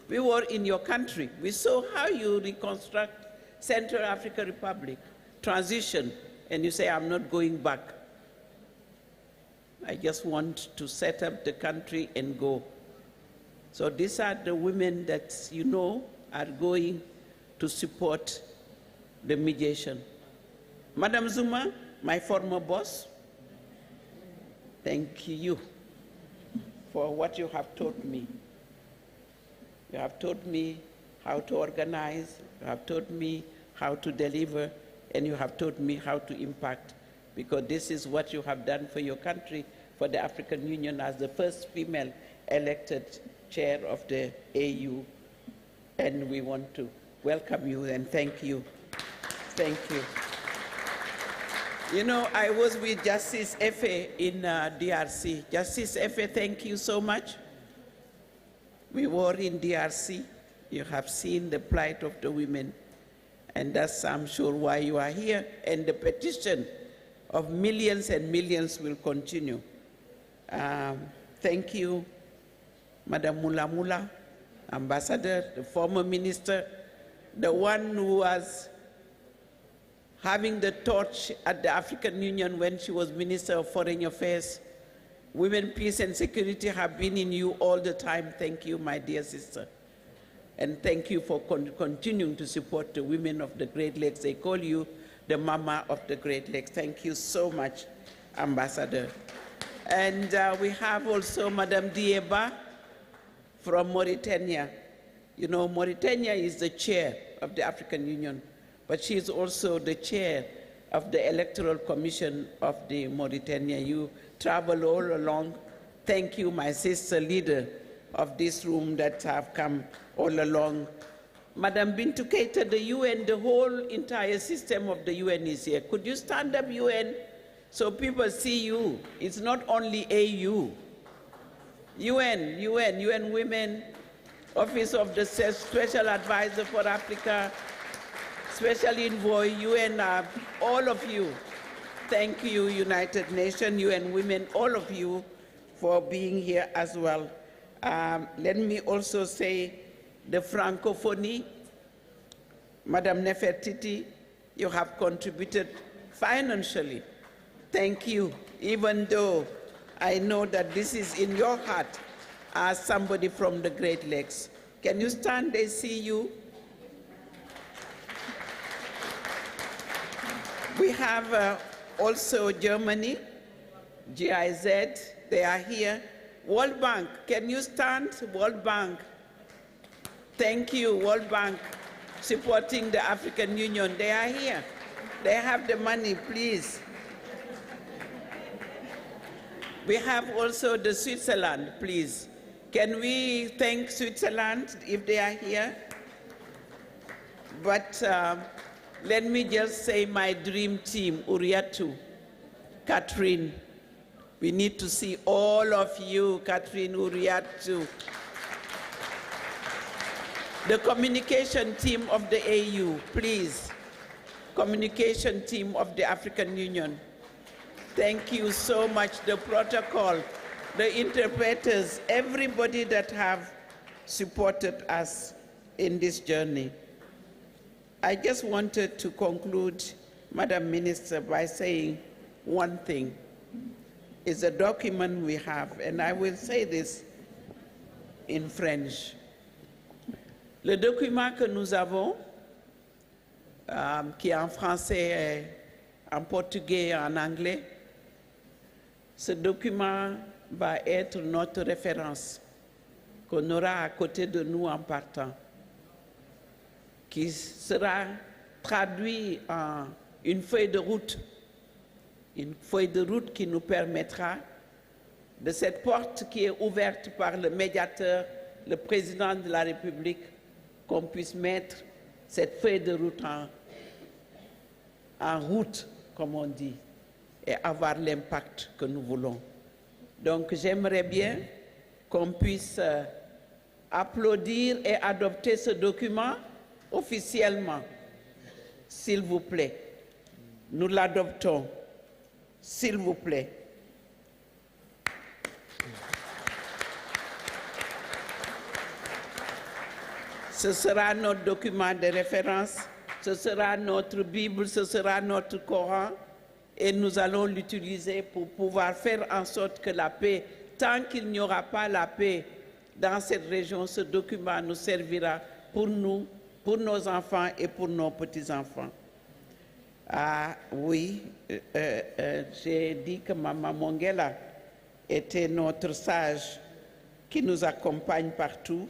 Speaker 18: we were in your country. We saw how you reconstruct Central African Republic, transition, and you say, I'm not going back. I just want to set up the country and go. So these are the women that you know are going to support the mediation. Madam Zuma, my former boss, thank you for what you have taught me. You have taught me how to organize, you have taught me how to deliver, and you have taught me how to impact, because this is what you have done for your country, for the African Union as the first female elected chair of the AU. And we want to welcome you and thank you. Thank you. You know, I was with Justice Efe in DRC. Justice Efe, thank you so much. We were in DRC. You have seen the plight of the women. And that's, I'm sure, why you are here. And the petition of millions and millions will continue. Thank you, Madam Mula Mula, Ambassador, the former minister, the one who was having the torch at the African Union when she was Minister of Foreign Affairs. Women, peace and security have been in you all the time. Thank you, my dear sister. And thank you for continuing to support the women of the Great Lakes. They call you the mama of the Great Lakes. Thank you so much, Ambassador. And we have also Madam Dieba from Mauritania. You know, Mauritania is the chair of the African Union, but she is also the chair of the Electoral Commission of the Mauritania. You travel all along. Thank you, my sister leader of this room that have come all along. Madam Bintou Keita, the UN, the whole entire system of the UN is here. Could you stand up, UN, so people see you? It's not only AU. UN Women, Office of the Special Advisor for Africa, Special Envoy, UN, all of you. Thank you, United Nations, UN Women, all of you for being here as well. Let me also say the Francophonie, Madam Nefertiti, you have contributed financially. Thank you, even though I know that this is in your heart as somebody from the Great Lakes. Can you stand? They see you. We have also Germany, GIZ, they are here. World Bank, can you stand? World Bank. Thank you, World Bank, supporting the African Union. They are here. They have the money, please. We have also the Switzerland, please. Can we thank Switzerland if they are here? But let me just say my dream team, Uriatu, Catherine. We need to see all of you, Catherine, Uriatu. The communication team of the AU, please. Communication team of the African Union. Thank you so much. The protocol, the interpreters, everybody that have supported us in this journey. I just wanted to conclude, Madam Minister, by saying one thing. It's a document we have, and I will say this in French. Le document que nous avons, qui est en français, en portugais et en anglais, ce document va être notre référence qu'on aura à côté de nous en partant, qui sera traduit en une feuille de route qui nous permettra, de cette porte qui est ouverte par le médiateur, le président de la République, qu'on puisse mettre cette feuille de route en route, comme on dit, et avoir l'impact que nous voulons. Donc j'aimerais bien qu'on puisse applaudir et adopter ce document officiellement? S'il vous plaît. Nous l'adoptons. S'il vous plaît. Ce sera notre document de référence, ce sera notre Bible, ce sera notre Coran, et nous allons l'utiliser pour pouvoir faire en sorte que la paix, tant qu'il n'y aura pas la paix dans cette région, ce document nous servira pour nous, pour nos enfants et pour nos petits-enfants. Ah oui, j'ai dit que Maman Mongela était notre sage qui nous accompagne partout.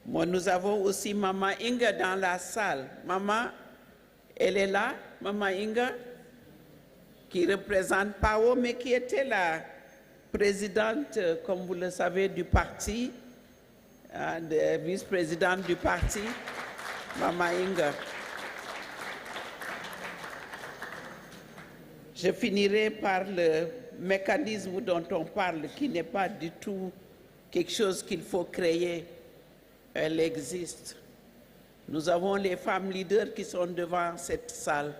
Speaker 18: Moi, nous avons aussi Maman Inga dans la salle. Maman, elle est là, Maman Inga, qui représente PAO, mais qui était la présidente, comme vous le savez, du parti, vice-présidente du parti, Maman Inga. Je finirai par le mécanisme dont on parle, qui n'est pas du tout quelque chose qu'il faut créer. Elle existe. Nous avons les femmes leaders qui sont devant cette salle.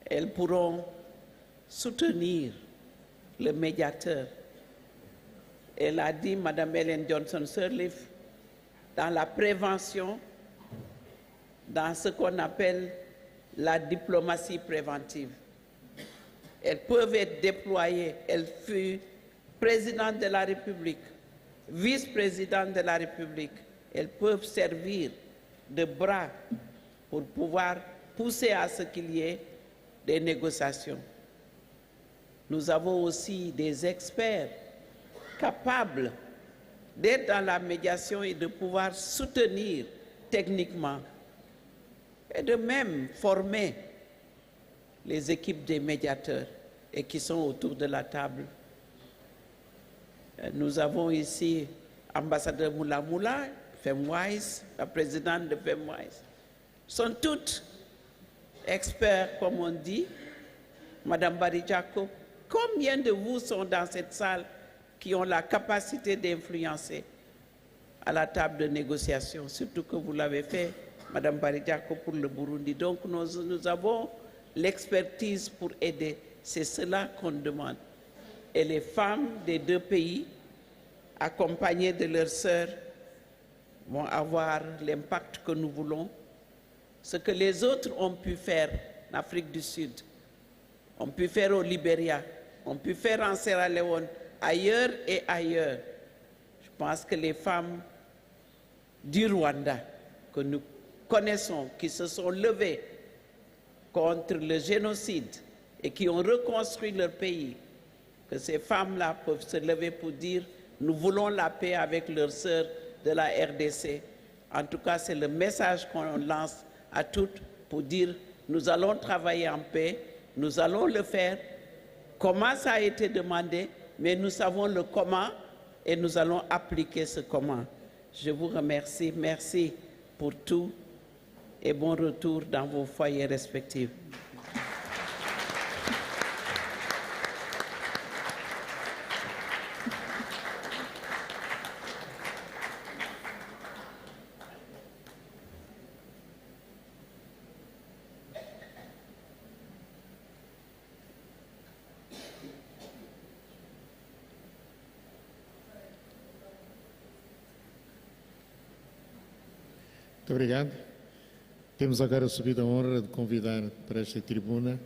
Speaker 18: Elles pourront soutenir le médiateur. Elle a dit, Mme Ellen Johnson-Sirleaf, dans la prévention, dans ce qu'on appelle la diplomatie préventive. Elles peuvent être déployées. Elle fut présidente de la République, vice-présidente de la République. Elles peuvent servir de bras pour pouvoir pousser à ce qu'il y ait des négociations. Nous avons aussi des experts capables d'être dans la médiation et de pouvoir soutenir techniquement et de même former les équipes des médiateurs et qui sont autour de la table. Nous avons ici ambassadeur Moula Moula, FemWise, la présidente de FemWise. Sont toutes experts, comme on dit. Madame Barijako, combien de vous sont dans cette salle qui ont la capacité d'influencer à la table de négociation, surtout que vous l'avez fait, Madame Barijako, pour le Burundi. Donc nous avons l'expertise pour aider. C'est cela qu'on demande. Et les femmes des deux pays, accompagnées de leurs sœurs, vont avoir l'impact que nous voulons. Ce que les autres ont pu faire en Afrique du Sud, ont pu faire au Libéria, ont pu faire en Sierra Leone, ailleurs et ailleurs. Je pense que les femmes du Rwanda, que nous connaissons, qui se sont levées contre le génocide et qui ont reconstruit leur pays, que ces femmes-là peuvent se lever pour dire « nous voulons la paix avec leurs sœurs de la RDC ». En tout cas, c'est le message qu'on lance à toutes pour dire « nous allons travailler en paix, nous allons le faire ». Comment ça a été demandé, mais nous savons le comment et nous allons appliquer ce comment. Je vous remercie, merci pour tout et bon retour dans vos foyers respectifs.
Speaker 3: Muito obrigado. Temos agora subido a honra de convidar para esta tribuna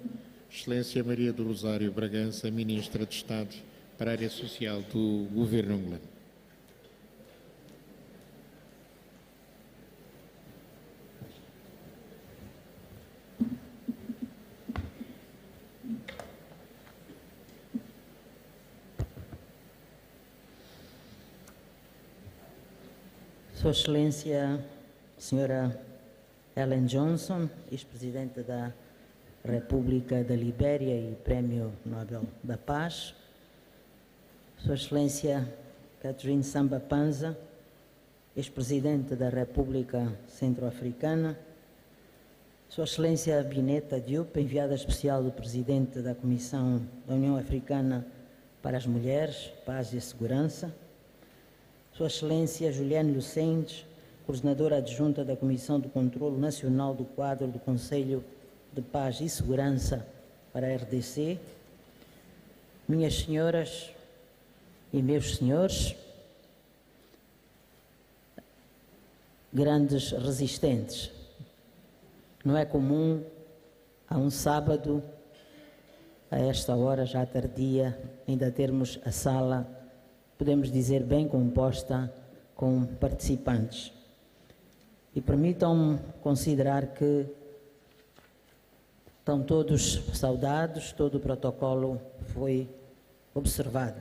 Speaker 3: Excelência Maria do Rosário Bragança, Ministra de Estado para a Área Social do Governo angolano.
Speaker 11: Sua Excelência, Senhora Ellen Johnson, ex-presidente da República da Libéria e Prémio Nobel da Paz, Sua Excelência Catherine Samba Panza, ex-presidente da República Centro-Africana, Sua Excelência Bineta Diop, enviada especial do Presidente da Comissão da União Africana para as Mulheres, Paz e Segurança, Sua Excelência Juliane Lucentes, coordenadora adjunta da Comissão de Controlo Nacional do Quadro do Conselho de Paz e Segurança para a RDC, minhas senhoras e meus senhores, grandes resistentes, não é comum a um sábado, a esta hora já tardia, ainda termos a sala, podemos dizer, bem composta com participantes. E permitam-me considerar que estão todos saudados, todo o protocolo foi observado.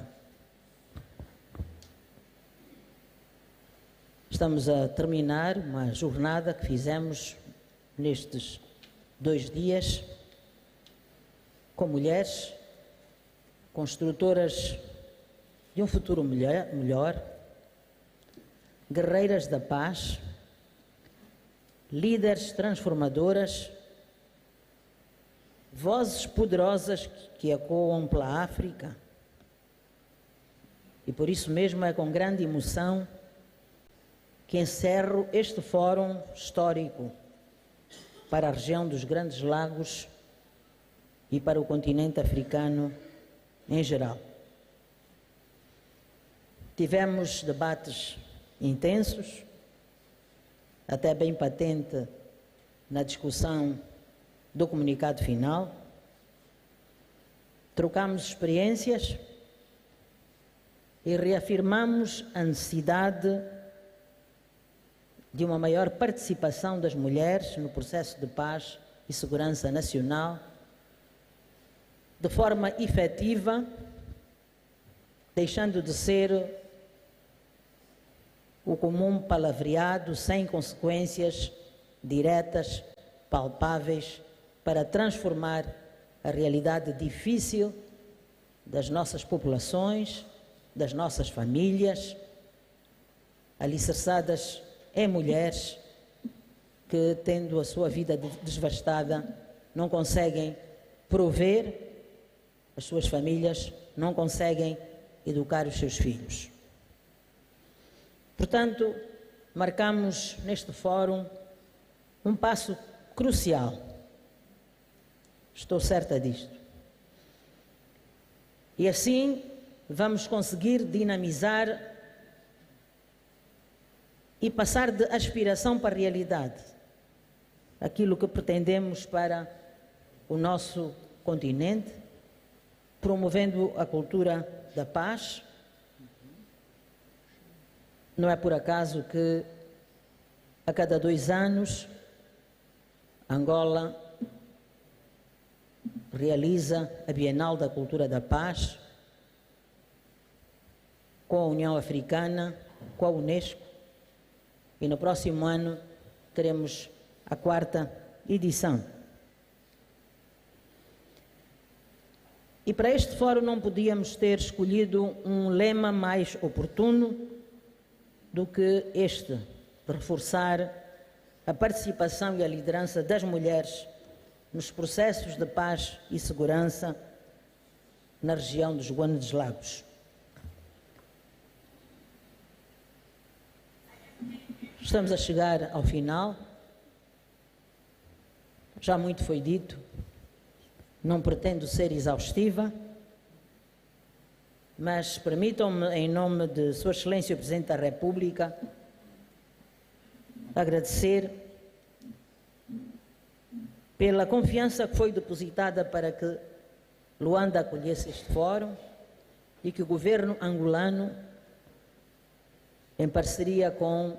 Speaker 11: Estamos a terminar uma jornada que fizemos nestes 2 dias com mulheres, construtoras de um futuro melhor, guerreiras da paz, líderes transformadoras, vozes poderosas que ecoam pela África. E por isso mesmo é com grande emoção que encerro este fórum histórico para a região dos Grandes Lagos e para o continente africano em geral. Tivemos debates intensos, até bem patente na discussão do comunicado final. Trocamos experiências e reafirmamos a necessidade de uma maior participação das mulheres no processo de paz e segurança nacional, de forma efetiva, deixando de ser o comum palavreado sem consequências diretas, palpáveis, para transformar a realidade difícil das nossas populações, das nossas famílias, alicerçadas em mulheres que, tendo a sua vida devastada, não conseguem prover as suas famílias, não conseguem educar os seus filhos. Portanto, marcamos neste fórum um passo crucial. Estou certa disto. E assim vamos conseguir dinamizar e passar de aspiração para a realidade aquilo que pretendemos para o nosso continente, promovendo a cultura da paz. Não é por acaso que a cada 2 anos Angola realiza a Bienal da Cultura da Paz com a União Africana, com a Unesco, e no próximo ano teremos a 4ª edição. E para este fórum não podíamos ter escolhido um lema mais oportuno do que este, de reforçar a participação e a liderança das mulheres nos processos de paz e segurança na região dos Grandes Lagos. Estamos a chegar ao final. Já muito foi dito. Não pretendo ser exaustiva, mas permitam-me, em nome de Sua Excelência o Presidente da República, agradecer pela confiança que foi depositada para que Luanda acolhesse este fórum e que o governo angolano, em parceria com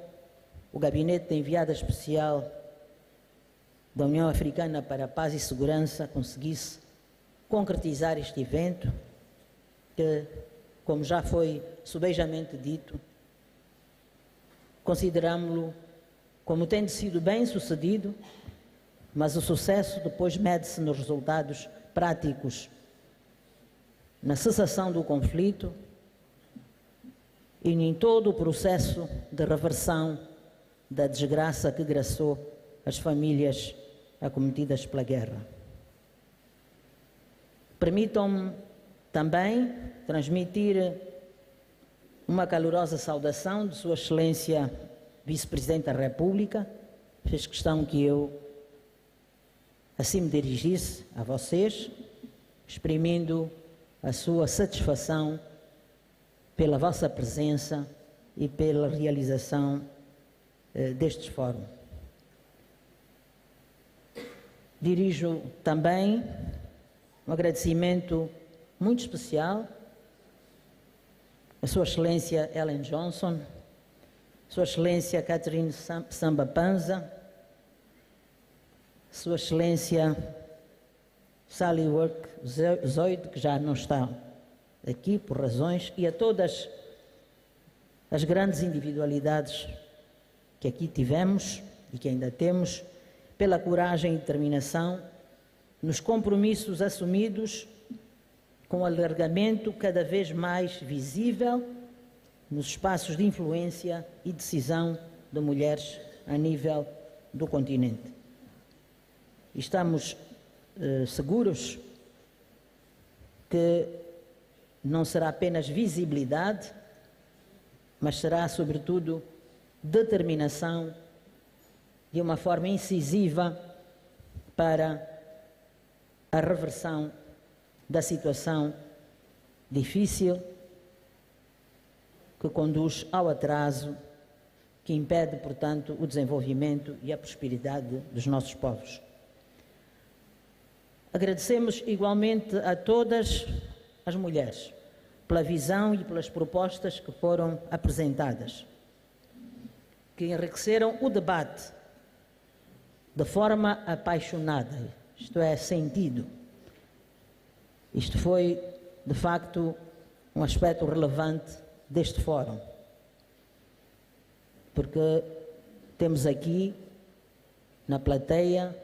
Speaker 11: o Gabinete da Enviada Especial da União Africana para a Paz e Segurança, conseguisse concretizar este evento, que, como já foi subejamente dito, consideramos-lo como tendo sido bem sucedido, mas o sucesso depois mede-se nos resultados práticos, na cessação do conflito e em todo o processo de reversão da desgraça que graçou as famílias acometidas pela guerra. Permitam-me também transmitir uma calorosa saudação de Sua Excelência Vice-Presidente da República. Fez questão que eu assim me dirigisse a vocês, exprimindo a sua satisfação pela vossa presença e pela realização destes fóruns. Dirijo também um agradecimento muito especial à Sua Excelência Ellen Johnson, Sua Excelência Catherine Samba Panza, Sua Excelência Sally Work Zoid, que já não está aqui por razões, e a todas as grandes individualidades que aqui tivemos e que ainda temos, pela coragem e determinação nos compromissos assumidos, com o alargamento cada vez mais visível nos espaços de influência e decisão de mulheres a nível do continente. Estamos seguros que não será apenas visibilidade, mas será, sobretudo, determinação de uma forma incisiva para a reversão da situação difícil que conduz ao atraso, que impede, portanto, o desenvolvimento e a prosperidade dos nossos povos. Agradecemos igualmente a todas as mulheres pela visão e pelas propostas que foram apresentadas, que enriqueceram o debate de forma apaixonada, isto é, sentido. Isto foi, de facto, um aspecto relevante deste fórum, porque temos aqui, na plateia,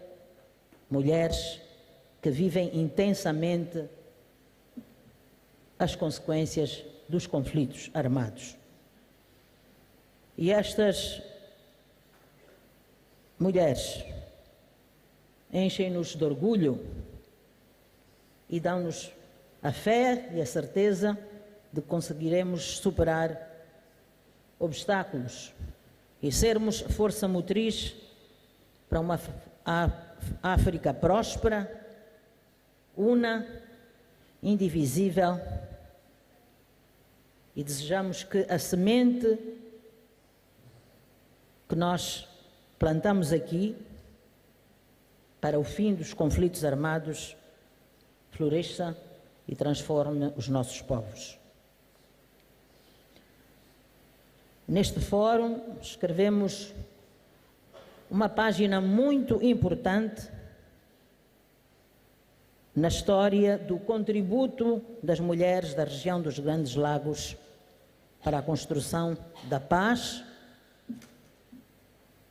Speaker 11: mulheres que vivem intensamente as consequências dos conflitos armados. E estas mulheres enchem-nos de orgulho e dão-nos a fé e a certeza de que conseguiremos superar obstáculos e sermos força motriz para uma África próspera, una, indivisível, e desejamos que a semente que nós plantamos aqui para o fim dos conflitos armados floresça e transforme os nossos povos. Neste fórum escrevemos uma página muito importante na história do contributo das mulheres da região dos Grandes Lagos para a construção da paz,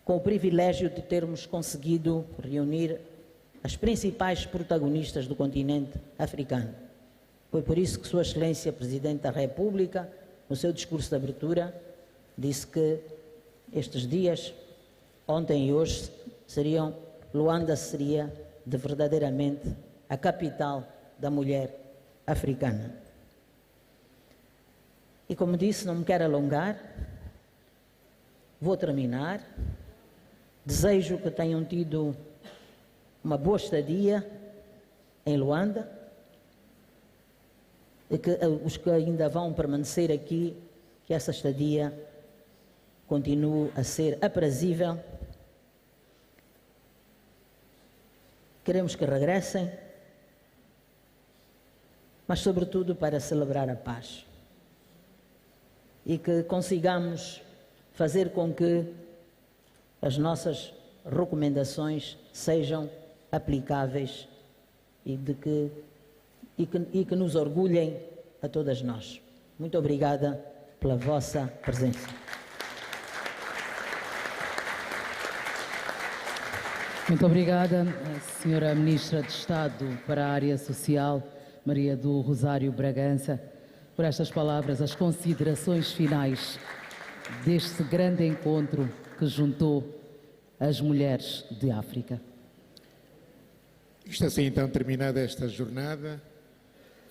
Speaker 11: com o privilégio de termos conseguido reunir as principais protagonistas do continente africano. Foi por isso que Sua Excelência Presidente da República, no seu discurso de abertura, disse que estes dias, ontem e hoje, Luanda seria verdadeiramente a capital da mulher africana. E como disse, não me quero alongar, vou terminar. Desejo que tenham tido uma boa estadia em Luanda e que os que ainda vão permanecer aqui, que essa estadia continue a ser aprazível. Queremos que regressem, mas sobretudo para celebrar a paz e que consigamos fazer com que as nossas recomendações sejam aplicáveis e que nos orgulhem a todas nós. Muito obrigada pela vossa presença.
Speaker 7: Muito obrigada, Senhora Ministra de Estado para a Área Social, Maria do Rosário Bragança, por estas palavras, as considerações finais deste grande encontro que juntou as mulheres de África.
Speaker 3: Está assim então terminada esta jornada,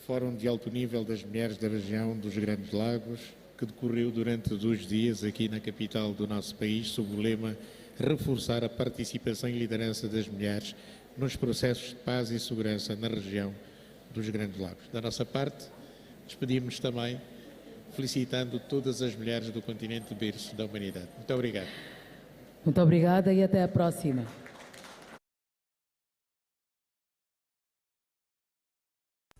Speaker 3: Fórum de Alto Nível das Mulheres da região dos Grandes Lagos. que decorreu durante 2 dias aqui na capital do nosso país, sob o lema reforçar a participação e liderança das mulheres nos processos de paz e segurança na região dos Grandes Lagos. Da nossa parte, despedimos também felicitando todas as mulheres do continente berço da humanidade. Muito obrigado.
Speaker 7: Muito obrigada e até a próxima.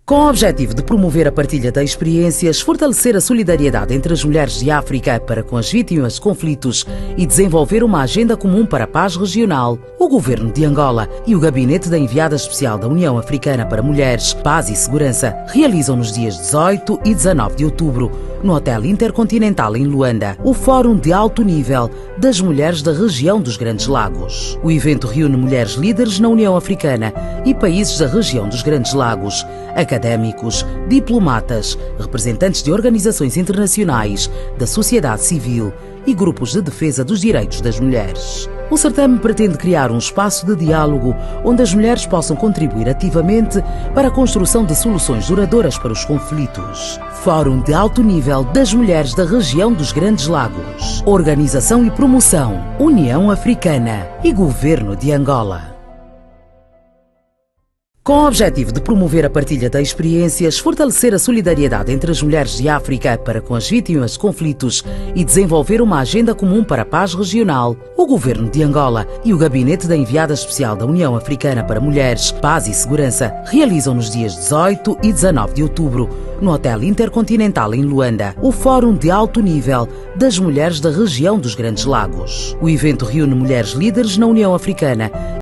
Speaker 7: Com o objetivo de promover a partilha de experiências, fortalecer a solidariedade entre as mulheres de África para com as vítimas de conflitos e desenvolver uma agenda comum para a paz regional, o Governo de Angola e o Gabinete da Enviada Especial da União Africana para Mulheres, Paz e Segurança realizam nos dias 18 e 19 de outubro, no Hotel Intercontinental em Luanda, o Fórum de Alto Nível das Mulheres da região dos Grandes Lagos. O evento reúne mulheres líderes na União Africana e países da região dos Grandes Lagos, académicos, diplomatas, representantes de organizações internacionais, da sociedade civil e grupos de defesa dos direitos das mulheres. O certame pretende criar um espaço de diálogo onde as mulheres possam contribuir ativamente para a construção de soluções duradouras para os conflitos. Fórum de Alto Nível das Mulheres da região dos Grandes Lagos. Organização e promoção, União Africana e Governo de Angola. Com o objetivo de promover a partilha de experiências, fortalecer a solidariedade entre as mulheres de África para com as vítimas de conflitos e desenvolver uma agenda comum para a paz regional, o Governo de Angola e o Gabinete da Enviada Especial da União Africana para Mulheres, Paz e Segurança realizam nos dias 18 e 19 de outubro, no Hotel Intercontinental em Luanda, o Fórum de Alto Nível das Mulheres da região dos Grandes Lagos. O evento reúne mulheres líderes na União Africana